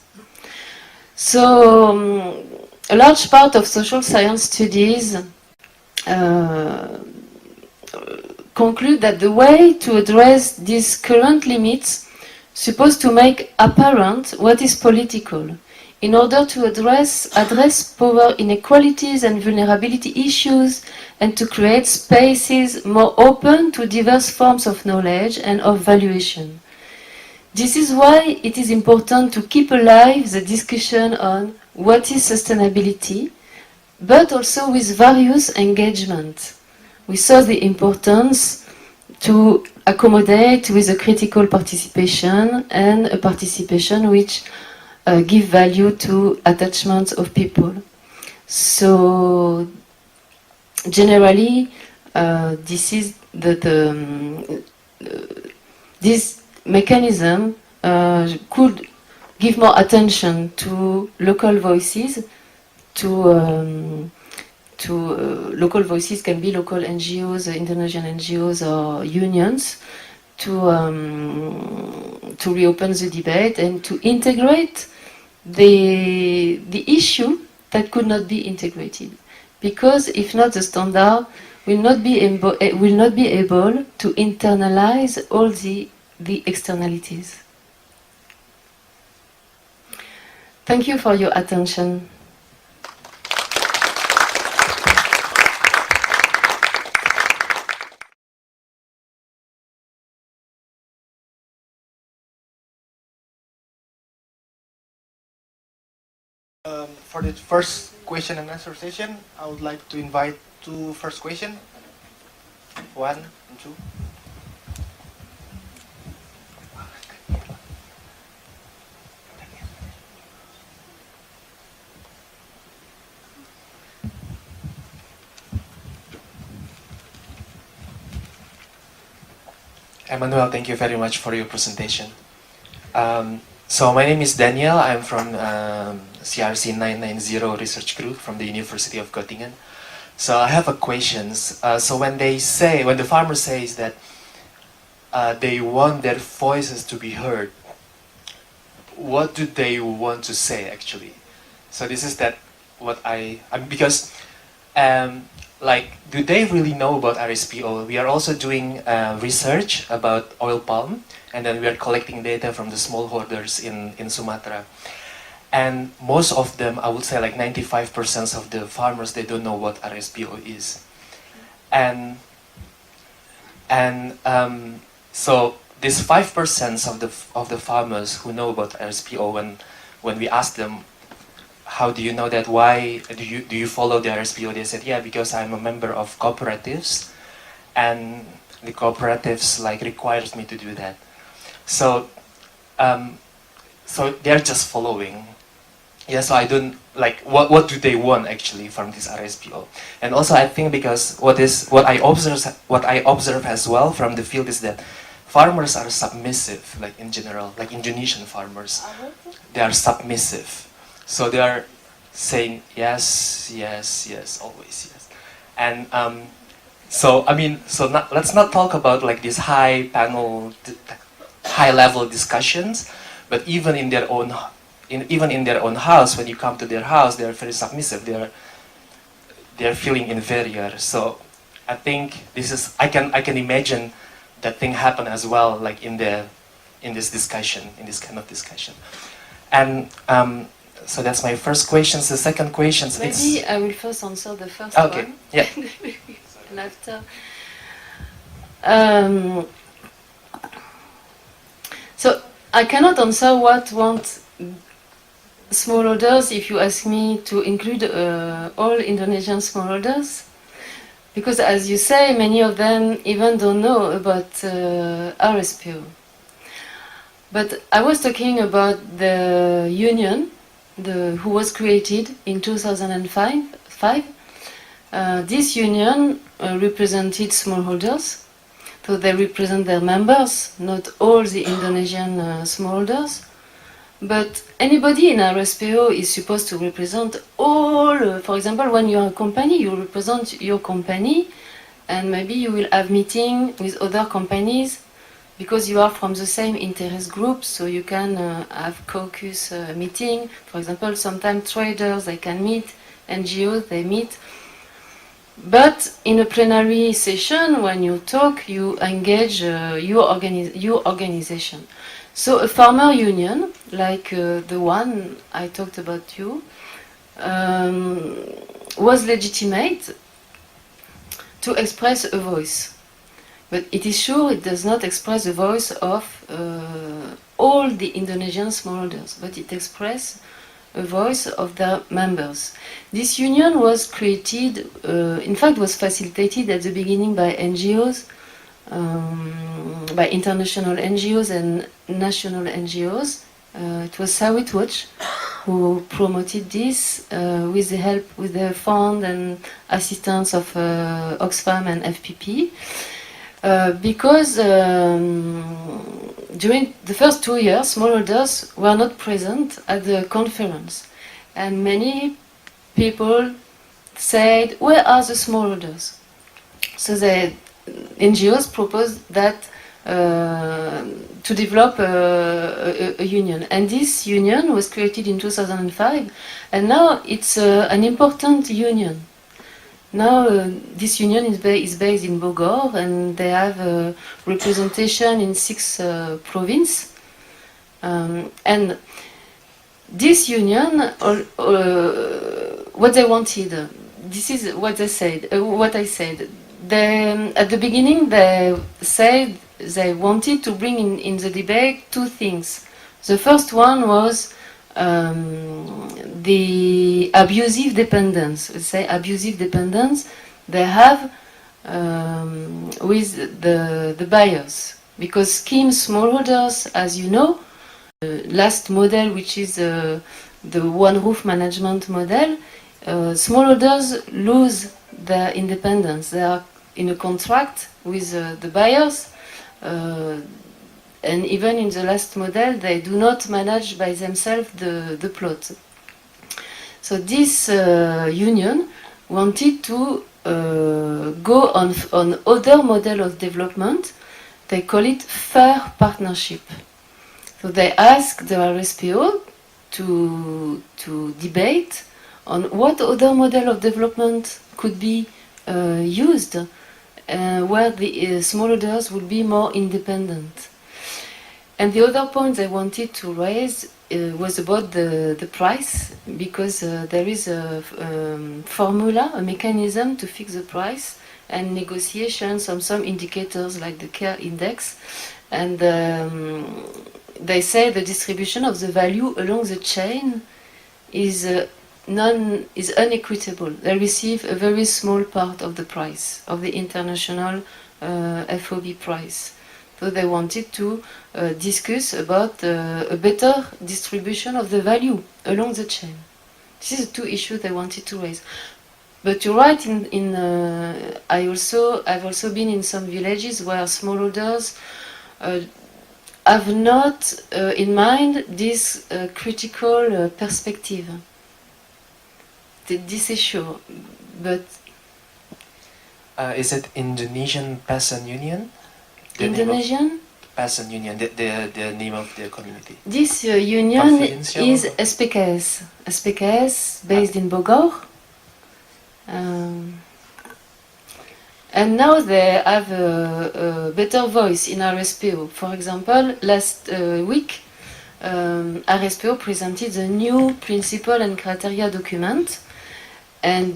S2: So, a large part of social science studies conclude that the way to address these current limits supposed to make apparent what is political in order to address power inequalities and vulnerability issues and to create spaces more open to diverse forms of knowledge and of valuation. This is why it is important to keep alive the discussion on what is sustainability, but also with various engagements. We saw the importance to accommodate with a critical participation and a participation which give value to attachments of people. So generally, this is this mechanism could give more attention to local voices, local voices can be local NGOs, international NGOs or unions, to reopen the debate and to integrate the issue that could not be integrated. Because if not, the standard will not be able to internalize all the externalities. Thank you for your attention.
S1: For the first question and answer session, I would like to invite two first question. 1 and 2.
S3: Emmanuel, thank you very much for your presentation. So my name is Daniel. I'm from CRC 990 Research Group from the University of Göttingen. So I have a questions. So when the farmer says that they want their voices to be heard, what do they want to say actually? So this is because do they really know about RSPO? We are also doing research about oil palm, and then we are collecting data from the smallholders in Sumatra. And most of them, I would say like 95% of the farmers, they don't know what RSPO is. So this 5% of the farmers who know about RSPO, when we ask them, how do you know that? Why do you follow the RSPO? They said, yeah, because I'm a member of cooperatives, and the cooperatives requires me to do that. So, so they're just following. Yeah, so I don't what do they want actually from this RSPO? And also I think because what I observe as well from the field is that farmers are submissive, in general, Indonesian farmers, they are submissive. So they are saying yes, yes, yes, always yes. And let's not talk about this high level discussions, but even in their own house, when you come to their house, they are very submissive. They are feeling inferior. So I think I can imagine that thing happen as well, in this discussion, in this kind of discussion. And so that's my first question. The second question is...
S2: Maybe I will first answer the first one.
S3: Okay, yeah.
S2: And after... so I cannot answer what want smallholders if you ask me to include all Indonesian smallholders, because as you say, many of them even don't know about RSPO. But I was talking about the union, who was created in 2005. This union represented smallholders, so they represent their members, not all the Indonesian smallholders. But anybody in RSPO is supposed to represent all. For example, when you are a company, you represent your company, and maybe you will have meeting with other companies because you are from the same interest group, so you can have caucus meeting. For example, sometimes traders, they can meet, NGOs, they meet. But in a plenary session, when you talk, you engage your organization. So a farmer union, like the one I talked about you, was legitimate to express a voice. But it is sure it does not express the voice of all the Indonesian smallholders, but it expresses a voice of their members. This union was created, in fact was facilitated at the beginning by NGOs, by international NGOs and national NGOs. It was Sawit Watch who promoted this with the help, with the fund and assistance of Oxfam and FPP. Because during the first 2 years, smallholders were not present at the conference, and many people said, "Where are the smallholders?" So the NGOs proposed that to develop a union, and this union was created in 2005, and now it's an important union. Now this union is based in Bogor, and they have representation in 6 provinces. And this union, what they wanted, this is what they said. What I said. At the beginning, they said they wanted to bring in the debate 2 things. The first one was the abusive dependence. Let's say abusive dependence they have with the buyers, because scheme smallholders, as you know, last model, which is the one roof management model, smallholders lose their independence. They are in a contract with the buyers. And even in the last model, they do not manage by themselves the plot. So this union wanted to go on other model of development. They call it fair partnership. So they asked the RSPO to debate on what other model of development could be used, where the smallholders would be more independent. And the other point they wanted to raise was about the price, because there is a formula, a mechanism to fix the price, and negotiations on some indicators like the care index. And they say the distribution of the value along the chain is unequitable. They receive a very small part of the price, of the international FOB price. So they wanted to discuss about a better distribution of the value along the chain. This is the 2 issues they wanted to raise. But you're right. I've also been in some villages where smallholders have not in mind this critical perspective. This issue, but
S3: is it Indonesian Peasant Union?
S2: Indonesian
S3: Peasant Union, the name of the community.
S2: This union
S3: Confidencial?
S2: is SPKS. SPKS based in Bogor. And now they have a better voice in RSPO. For example, last week, RSPO presented the new principle and criteria document, and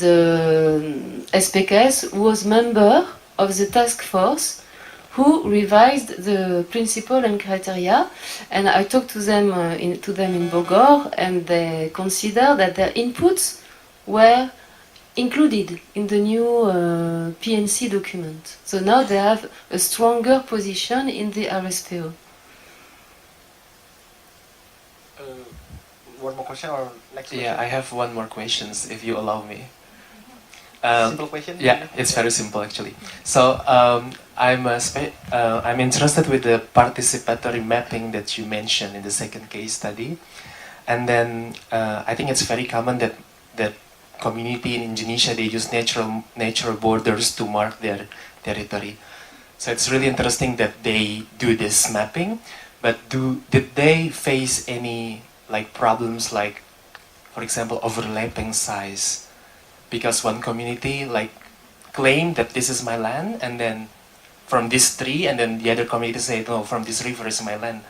S2: SPKS was member of the task force who revised the principle and criteria, and I talked to them in Bogor, and they consider that their inputs were included in the new PNC document. So now they have a stronger position in the RSPO.
S1: One more question or next question?
S3: Yeah, I have one more questions if you allow me.
S1: Simple question?
S3: Yeah, it's very simple actually. So I'm interested with the participatory mapping that you mentioned in the second case study, and then I think it's very common that community in Indonesia, they use natural borders to mark their territory. So it's really interesting that they do this mapping, but did they face any problems like, for example, overlapping size? Because one community claim that this is my land, and then from this tree, and then the other community say no, from this river is my land,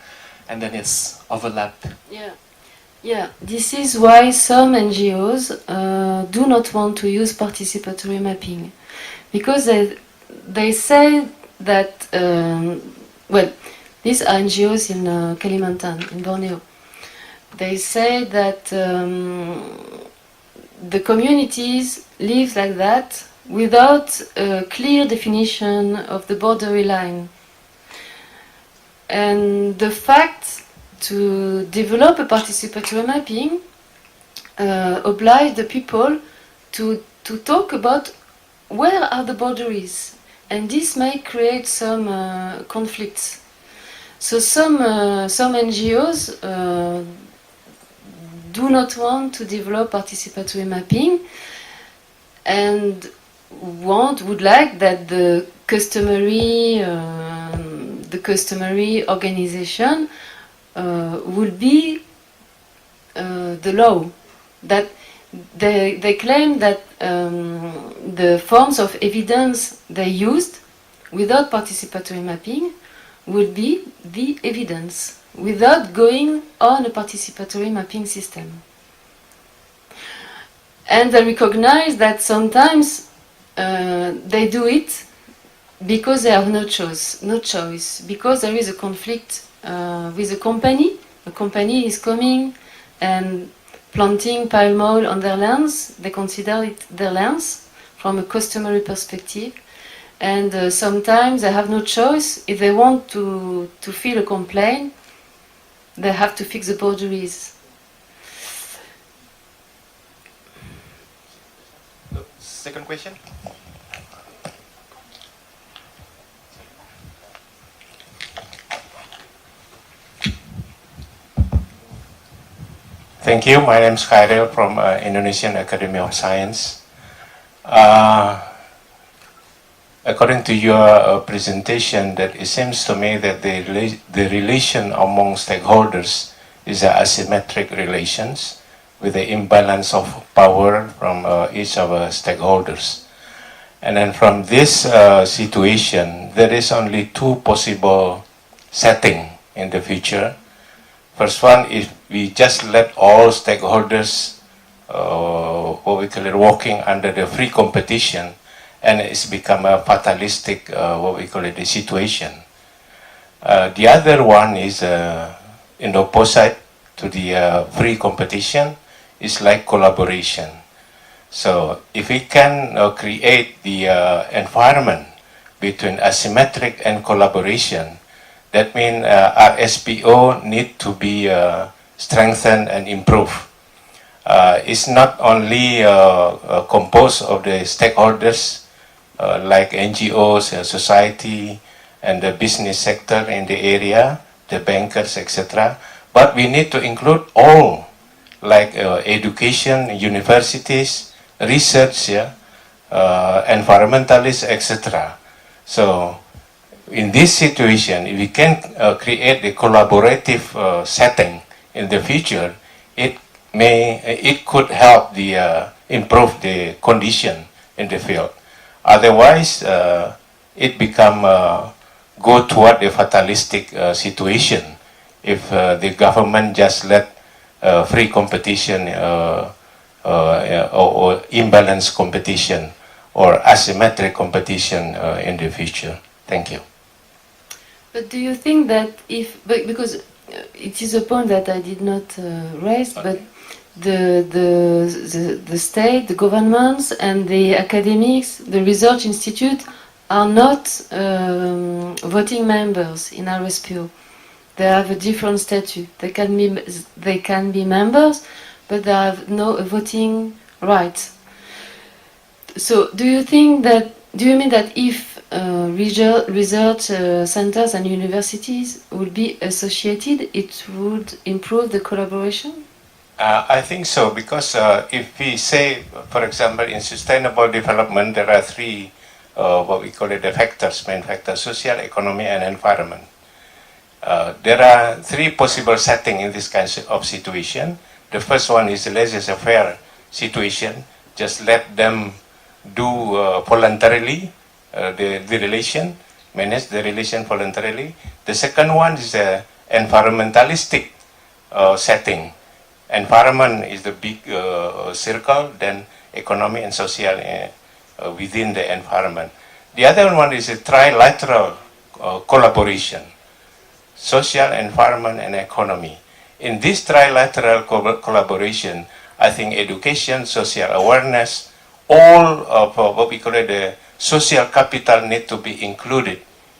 S3: and then it's overlapped.
S2: Yeah, this is why some NGOs do not want to use participatory mapping, because they say that, these are NGOs in Kalimantan, in Borneo. They say that the communities live like that without a clear definition of the boundary line. And the fact to develop a participatory mapping oblige the people to talk about where are the boundaries, and this may create some conflicts. So some NGOs do not want to develop participatory mapping and would like that the customary organization will be the law. That they claim that the forms of evidence they used without participatory mapping will be the evidence without going on a participatory mapping system. And they recognize that sometimes they do it because they have no choice, because there is a conflict with a company. A company is coming and planting palm oil on their lands. They consider it their lands from a customary perspective. And sometimes they have no choice. If they want to file a complaint, they have to fix the boundaries.
S1: Second question?
S4: Thank you. My name is Khairil from Indonesian Academy of Science. According to your presentation, that it seems to me that the relation among stakeholders is an asymmetric relations with the imbalance of power from each of the stakeholders. And then from this situation, there is only two possible settings in the future. First one is we just let all stakeholders, what we call it, working under the free competition, and it's become a fatalistic, what we call it, the situation. The other one is in the opposite to the free competition, is like collaboration. So if we can create the environment between asymmetric and collaboration, that means our SPO need to be strengthened and improved. It's not only composed of the stakeholders like NGOs, society, and the business sector in the area, the bankers, etc. But we need to include all, like education, universities, research, environmentalists, etc. So in this situation, if we can create a collaborative setting in the future, it could help improve the condition in the field. Otherwise, it go toward a fatalistic situation if the government just let free competition or imbalanced competition or asymmetric competition in the future. Thank you.
S2: But do you think that because it is a point that I did not raise, but the state, the governments, and the academics, the research institute are not voting members in RSPO. They have a different statute. They can be members, but they have no voting rights. So, do you mean that if research centers and universities would be associated, it would improve the collaboration?
S4: I think so, because if we say, for example, in sustainable development, there are three, what we call it, the factors, main factors: social, economy, and environment. There are three possible settings in this kind of situation. The first one is the laissez-faire situation. Just let them do voluntarily the relation, manage the relation voluntarily. The second one is the environmentalistic setting. Environment is the big circle, then economy and social within the environment. The other one is a trilateral collaboration: social, environment, and economy. In this trilateral collaboration, I think education, social awareness, all of what we call it the social capital need to be included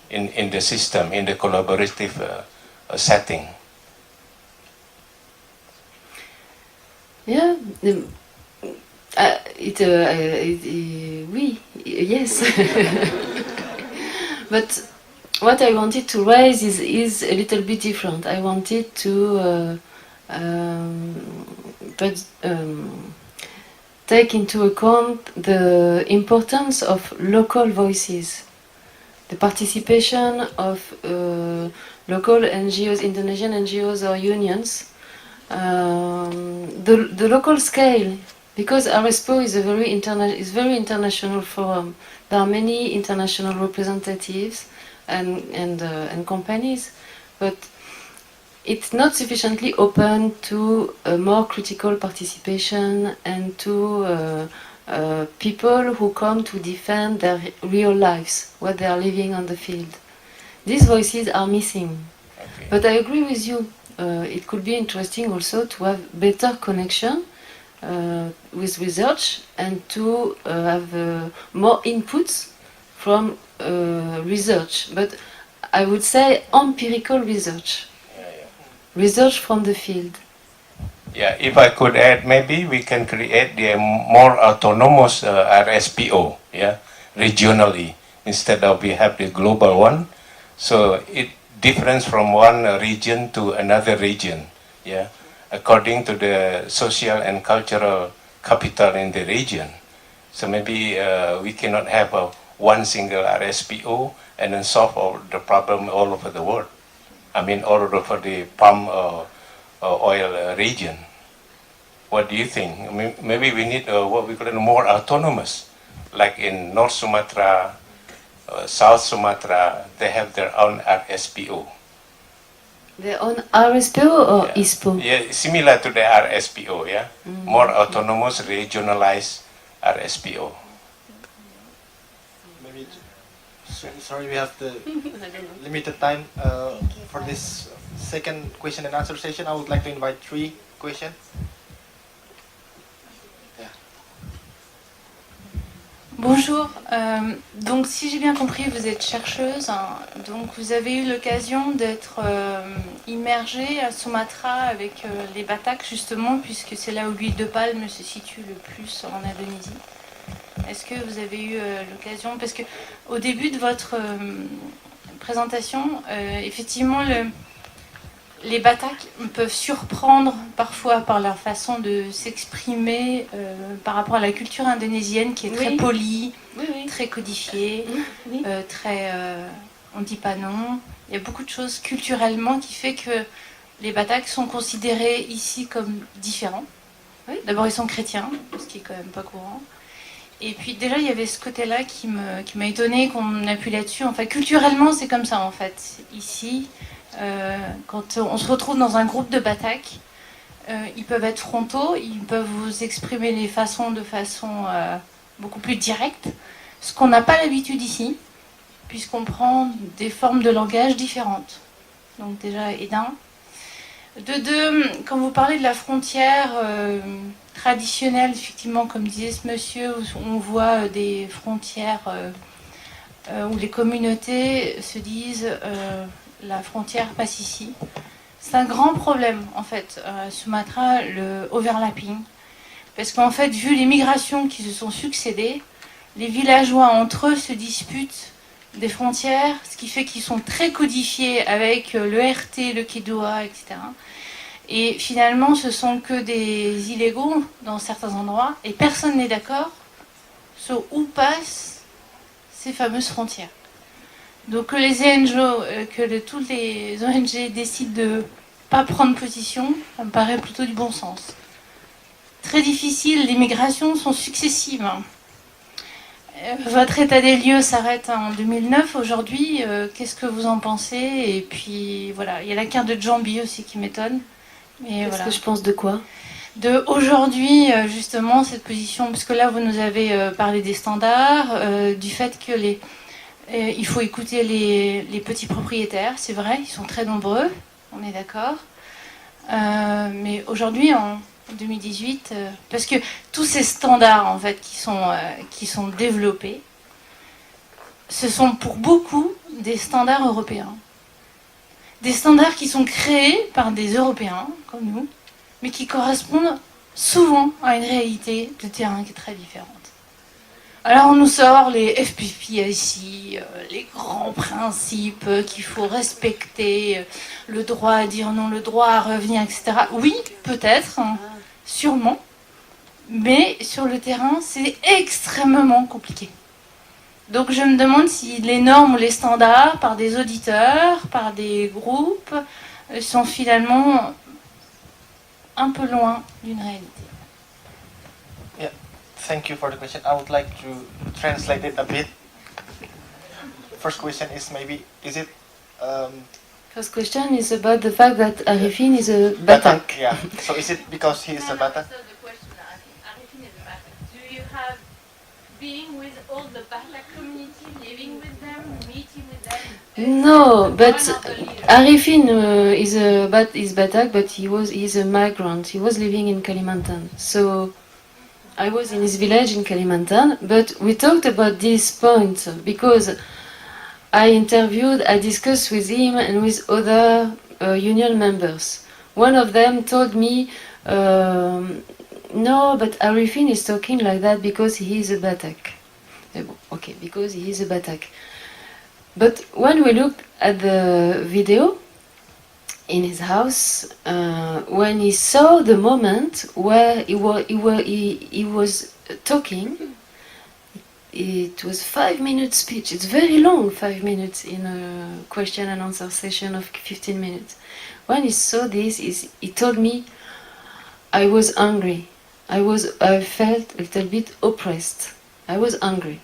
S4: in the system, in the collaborative setting.
S2: Yeah, oui, yes. But what I wanted to raise is a little bit different. I wanted to take into account the importance of local voices, the participation of local NGOs, Indonesian NGOs or unions, the local scale, because RSPO is a very international forum. There are many international representatives and companies, but it's not sufficiently open to a more critical participation and to people who come to defend their real lives, what they are living on the field. These voices are missing.
S4: Okay.
S2: But I agree with you. It could be interesting also to have better connection with research and to have more inputs from research. But I would say empirical research. Research from the field.
S4: Yeah, if I could add, maybe we can create the more autonomous RSPO, yeah, regionally, instead of we have the global one. So it differs from one region to another region, yeah, according to the social and cultural capital in the region. So maybe we cannot have one single RSPO and then solve all the problem all over the world. I mean, all over the palm oil region. What do you think? I mean, maybe we need what we call it more autonomous, like in North Sumatra, South Sumatra, they have their own RSPO.
S2: Their own RSPO or
S4: Yeah.
S2: ISPO?
S4: Yeah, similar to the RSPO, yeah? More autonomous, regionalized RSPO.
S1: Maybe, sorry, we have the limited time for this second question and answer session. I would like to invite 3 questions.
S5: Bonjour, donc si j'ai bien compris, vous êtes chercheuse, hein, donc vous avez eu l'occasion d'être immergée à Sumatra avec les Batak justement, puisque c'est là où l'huile de palme se situe le plus en Indonésie. Est-ce que vous avez eu l'occasion, parce que au début de votre présentation, effectivement les Batak peuvent surprendre parfois par leur façon de s'exprimer par rapport à la culture indonésienne qui est très polie, très codifiée, très... on dit pas non. Il y a beaucoup de choses culturellement qui fait que les Batak sont considérés ici comme différents. D'abord ils sont chrétiens, ce qui est quand même pas courant. Et puis déjà il y avait ce côté-là qui m'a étonnée qu'on appuie là-dessus. Enfin culturellement c'est comme ça en fait. Ici... quand on se retrouve dans un groupe de Batak, ils peuvent être frontaux, ils peuvent vous exprimer les façons de façon beaucoup plus directe, ce qu'on n'a pas l'habitude ici, puisqu'on prend des formes de langage différentes. Donc déjà, et d'un. De deux, quand vous parlez de la frontière traditionnelle, effectivement, comme disait ce monsieur, on voit des frontières où les communautés se disent la frontière passe ici. C'est un grand problème, en fait, à Sumatra, le overlapping. Parce qu'en fait, vu les migrations qui se sont succédées, les villageois entre eux se disputent des frontières, ce qui fait qu'ils sont très codifiés avec le RT, le Kedua, etc. Et finalement, ce sont que des illégaux dans certains endroits, et personne n'est d'accord sur où passent ces fameuses frontières. Donc que les ONG, tous les ONG décident de ne pas prendre position, ça me paraît plutôt du bon sens. Très difficile, les migrations sont successives. Votre état des lieux s'arrête en 2009. Aujourd'hui, qu'est-ce que vous en pensez? Et puis voilà, il y a la carte de Djambi aussi qui m'étonne.
S2: Qu'est-ce que je pense de quoi?
S5: De aujourd'hui, justement, cette position, parce que là, vous nous avez parlé des standards, du fait que il faut écouter les petits propriétaires, c'est vrai, ils sont très nombreux, on est d'accord. Mais aujourd'hui, en 2018, parce que tous ces standards en fait qui sont développés, ce sont pour beaucoup des standards européens. Des standards qui sont créés par des Européens, comme nous, mais qui correspondent souvent à une réalité de terrain qui est très différente. Alors on nous sort les FPPIC, les grands principes qu'il faut respecter, le droit à dire non, le droit à revenir, etc. Oui, peut-être, hein, sûrement, mais sur le terrain, c'est extrêmement compliqué. Donc je me demande si les normes ou les standards par des auditeurs, par des groupes, sont finalement un peu loin d'une réalité.
S1: Thank you for the question. I would like to translate it a bit. First question is maybe, is it...
S2: First question is about the fact that Arifin is a Batak.
S1: Yeah, so is it because he is a Batak?
S5: Arifin is a Batak. Do you have being with all the Batak community, living with them, meeting with them?
S2: No, but Arifin is Batak, but he's a migrant. He was living in Kalimantan. So I was in his village in Kalimantan, but we talked about this point because I discussed with him and with other union members. One of them told me, no, but Arifin is talking like that because he is a Batak. Okay, because he is a Batak. But when we looked at the video in his house, when he saw the moment where he was talking, it was 5-minute speech. It's very long, 5 minutes in a question and answer session of 15 minutes. When he saw this, he told me, I was angry. I felt a little bit oppressed. I was angry.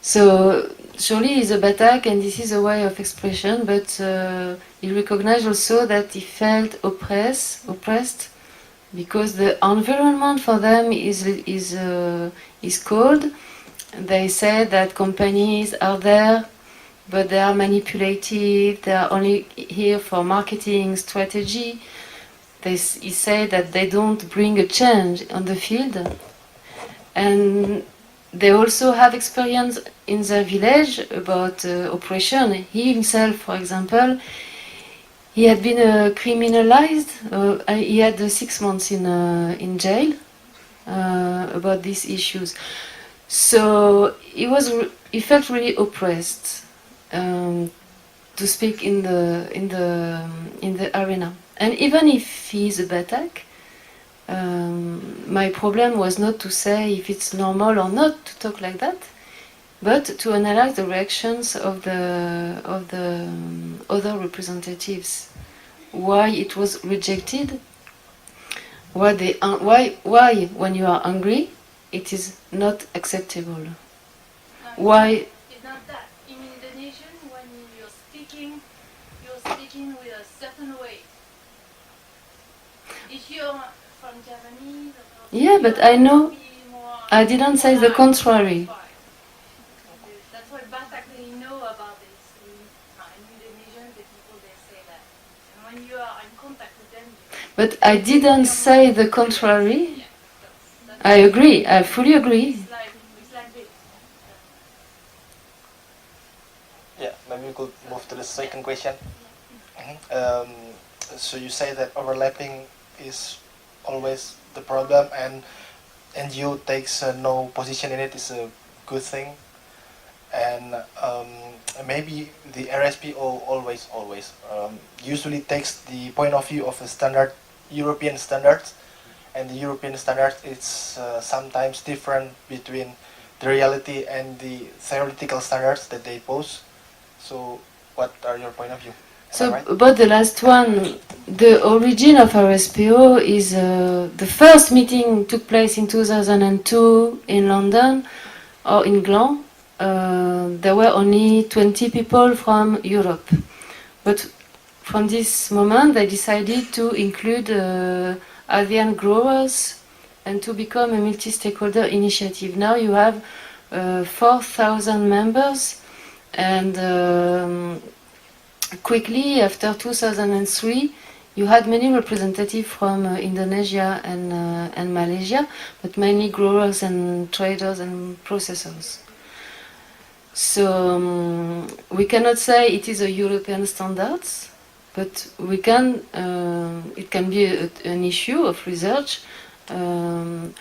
S2: So surely he's a Batak and this is a way of expression, but he recognized also that he felt oppressed because the environment for them is cold. They said that companies are there, but they are manipulated. They are only here for marketing strategy. He said that they don't bring a change on the field, and they also have experience in their village about oppression. He himself, for example, he had been criminalized. He had 6 months in jail about these issues. So he felt really oppressed to speak in the arena. And even if he's a Batak, my problem was not to say if it's normal or not to talk like that, but to analyze the reactions of the other representatives, why it was rejected, why when you are angry it is not acceptable. Why?
S5: It's not that. In Indonesian, when you're speaking with a certain way. If you're from Japanese,
S2: Yeah, but I know. I didn't say the contrary.
S5: That's why Batak when you are in contact with them.
S2: But I didn't say the contrary. I agree. I fully agree.
S5: It's like this.
S1: Yeah, maybe we could move to the second question. So you say that overlapping is always the problem, and NGO takes no position in it is a good thing, and maybe the RSPO always usually takes the point of view of a standard European standards, and the European standard is sometimes different between the reality and the theoretical standards that they pose. So what are your point of view?
S2: So about the last one, the origin of RSPO is the first meeting took place in 2002 in London or in Gland. There were only 20 people from Europe, but from this moment they decided to include Asian growers and to become a multi-stakeholder initiative. Now you have 4,000 members, and quickly after 2003 you had many representatives from Indonesia and Malaysia, but mainly growers and traders and processors. So we cannot say it is a European standards, but we can. It can be an issue of research. Who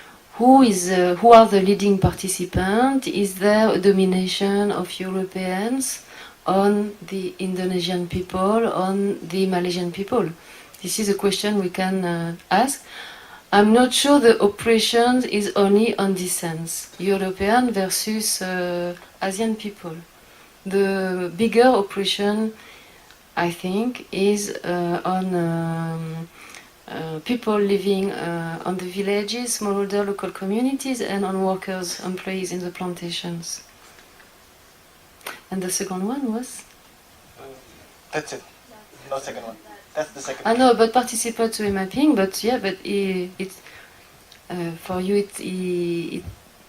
S2: are the leading participants? Is there a domination of Europeans on the Indonesian people, on the Malaysian people? This is a question we can ask. I'm not sure the operation is only on this sense, European versus Asian people. The bigger operation, I think, is on people living on the villages, smallholder local communities, and on workers, employees in the plantations. And the second one was?
S1: That's it. No second one. That's the second.
S2: I know about participatory mapping, but yeah, but for you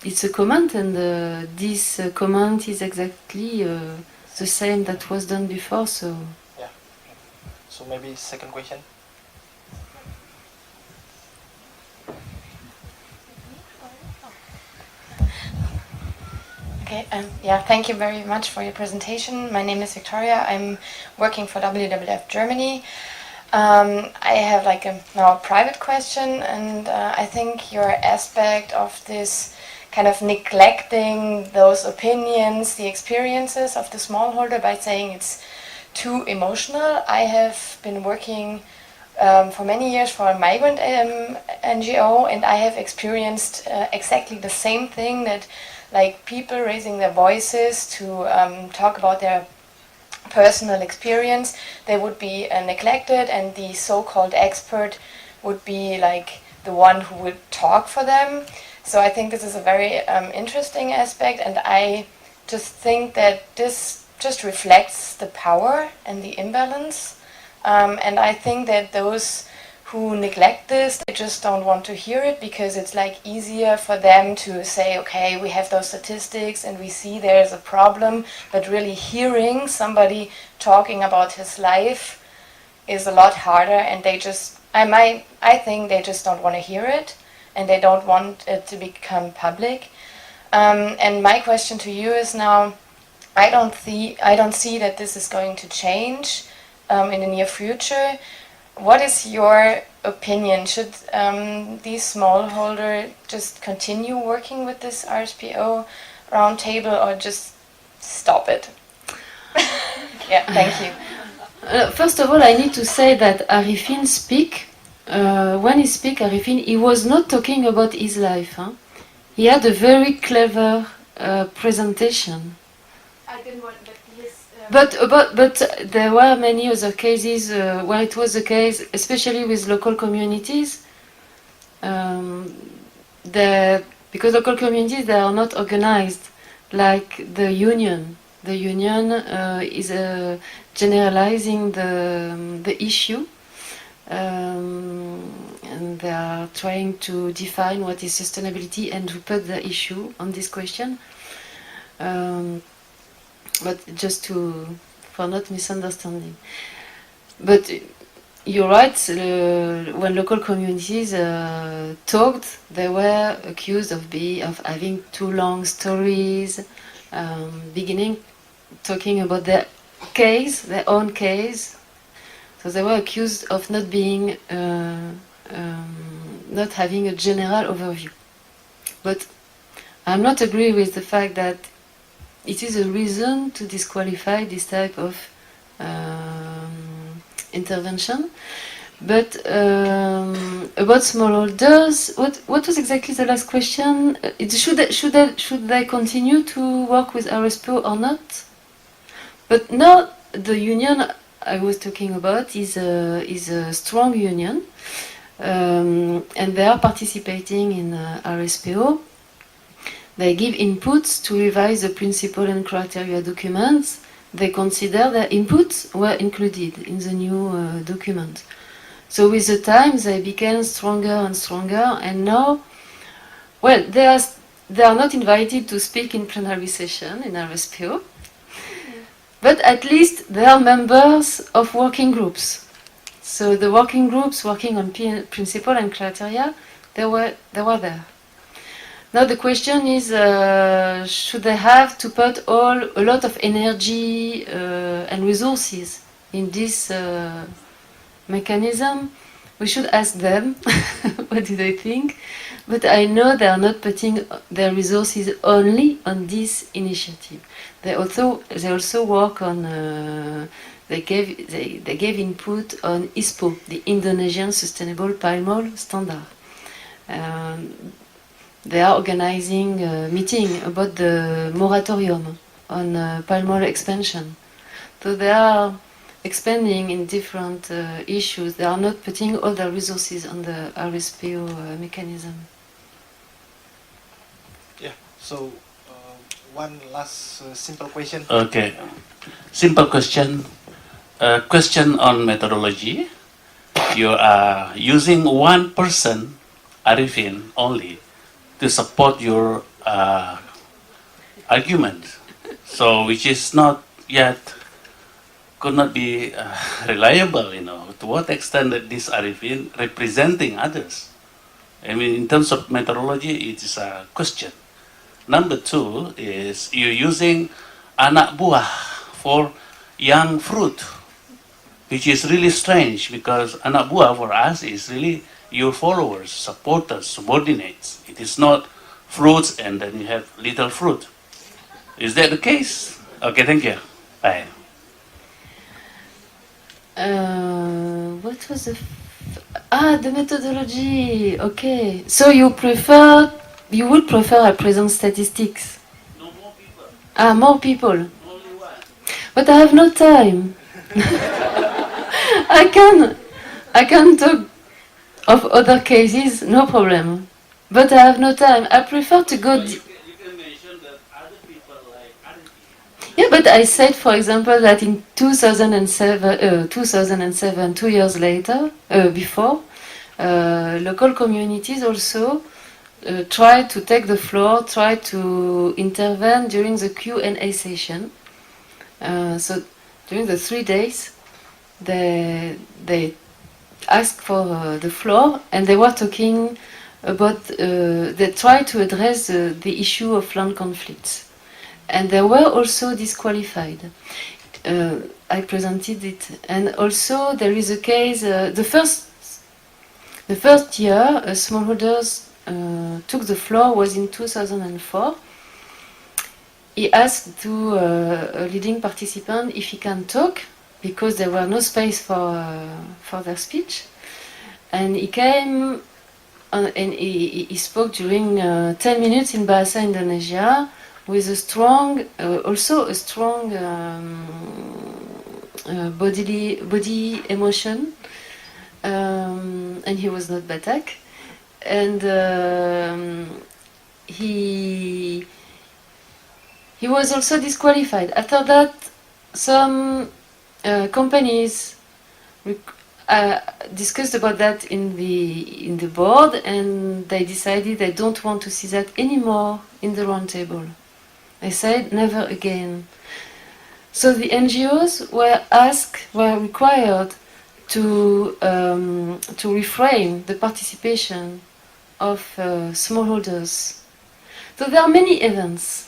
S2: it's a comment, and this comment is exactly the same that was done before. So
S1: yeah. So maybe second question.
S6: Okay, yeah, thank you very much for your presentation. My name is Victoria. I'm working for WWF Germany. I have like a now a private question, and I think your aspect of this kind of neglecting those opinions, the experiences of the smallholder by saying it's too emotional. I have been working for many years for a migrant NGO, and I have experienced exactly the same thing, that like people raising their voices to talk about their personal experience, they would be neglected, and the so-called expert would be like the one who would talk for them. So I think this is a very interesting aspect, and I just think that this just reflects the power and the imbalance, and I think that those who neglect this, they just don't want to hear it, because it's like easier for them to say, okay, we have those statistics and we see there's a problem, but really hearing somebody talking about his life is a lot harder, and they just, I think they just don't want to hear it, and they don't want it to become public. And my question to you is now, I don't see that this is going to change in the near future. What is your opinion? Should these smallholder just continue working with this RSPO roundtable, or just stop it? Yeah, thank you.
S2: First of all, I need to say that Arifin when he speak, Arifin, he was not talking about his life. Huh? He had a very clever presentation.
S5: I didn't want that.
S2: But there were many other cases where it was the case, especially with local communities. Because local communities, they are not organized like the union. The union is generalizing the issue, and they are trying to define what is sustainability and to put the issue on this question. But just for not misunderstanding. But you're right, when local communities talked, they were accused of having too long stories, beginning talking about their case, their own case. So they were accused of not being, not having a general overview. But I'm not agree with the fact that it is a reason to disqualify this type of intervention. But about smallholders, what was exactly the last question? Should they continue to work with RSPO or not? But now the union I was talking about is a strong union, and they are participating in RSPO. They give inputs to revise the principle and criteria documents. They consider their inputs were included in the new document. So with the time, they became stronger and stronger, and now, well, they are not invited to speak in plenary session in RSPO, but at least they are members of working groups. So the working groups working on principle and criteria, they were there. Now the question is, should they have to put a lot of energy and resources in this mechanism? We should ask them what do they think. But I know they are not putting their resources only on this initiative. They also work on. They gave input on ISPO, the Indonesian Sustainable Palm Oil Standard. They are organizing a meeting about the moratorium on palm oil expansion. So they are expanding in different issues. They are not putting all their resources on the RSPO mechanism.
S1: Yeah, so one last simple question.
S7: Okay, simple question. Question on methodology. You are using one person, Arifin, only to support your argument. So, which is not yet, could not be reliable, to what extent that this Arifin representing others. I mean, in terms of methodology, it is a question. Number two is you're using anak buah for young fruit, which is really strange because anak buah for us is really your followers, supporters, subordinates. It is not fruits and then you have little fruit. Is that the case? Okay, thank you. Bye.
S2: What was the methodology? Okay, so you would prefer at present statistics?
S7: No more people.
S2: More people.
S7: Only one.
S2: But I have no time. I can talk of other cases, no problem. But I have no time. I prefer to go.
S7: You can mention that other people like Arifin.
S2: Yeah, but I said, for example, that in 2007, 2 years later, before, local communities also tried to take the floor, tried to intervene during the Q&A session. So during the 3 days, they asked for the floor, and they were talking about, they tried to address the issue of land conflicts. And they were also disqualified. I presented it. And also there is a case, the first year smallholders took the floor was in 2004. He asked to a leading participant if he can talk, because there were no space for their speech. And he came and he spoke during 10 minutes in Bahasa Indonesia with a strong, body emotion, and he was not Batak, and he was also disqualified. After that, some companies discussed about that in the board, and they decided they don't want to see that anymore in the roundtable. They said never again. So the NGOs were required to reframe the participation of smallholders. So there are many events.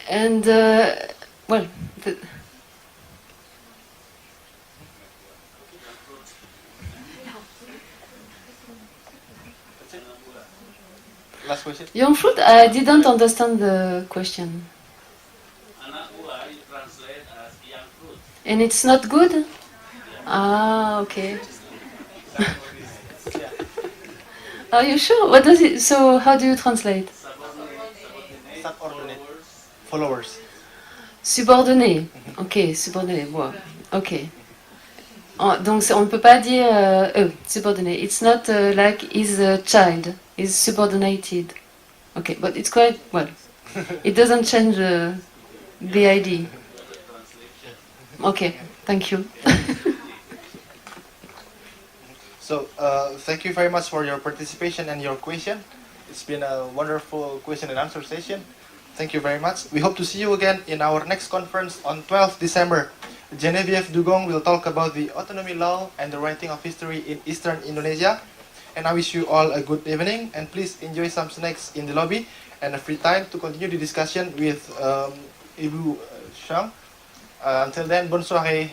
S2: And, well,
S1: Last question.
S2: young fruit, I didn't understand the question.
S7: Anak buah you translate as young fruit.
S2: And it's not good? Ah, okay. Are you sure? What does it? So how do you translate?
S1: Subordinate. Followers.
S2: Subordonné. Ok, subordonné. Wow. Ok. Donc on ne peut pas dire subordonné. It's not like is a child. Is subordinated. Okay, but it's quite well. It doesn't change the idea. Okay, thank you.
S1: So, thank you very much for your participation and your question. It's been a wonderful question and answer session. Thank you very much. We hope to see you again in our next conference on 12th December. Genevieve Dugong will talk about the autonomy law and the writing of history in Eastern Indonesia. And I wish you all a good evening, and please enjoy some snacks in the lobby and a free time to continue the discussion with Ibu Shang. Until then, bonne soirée.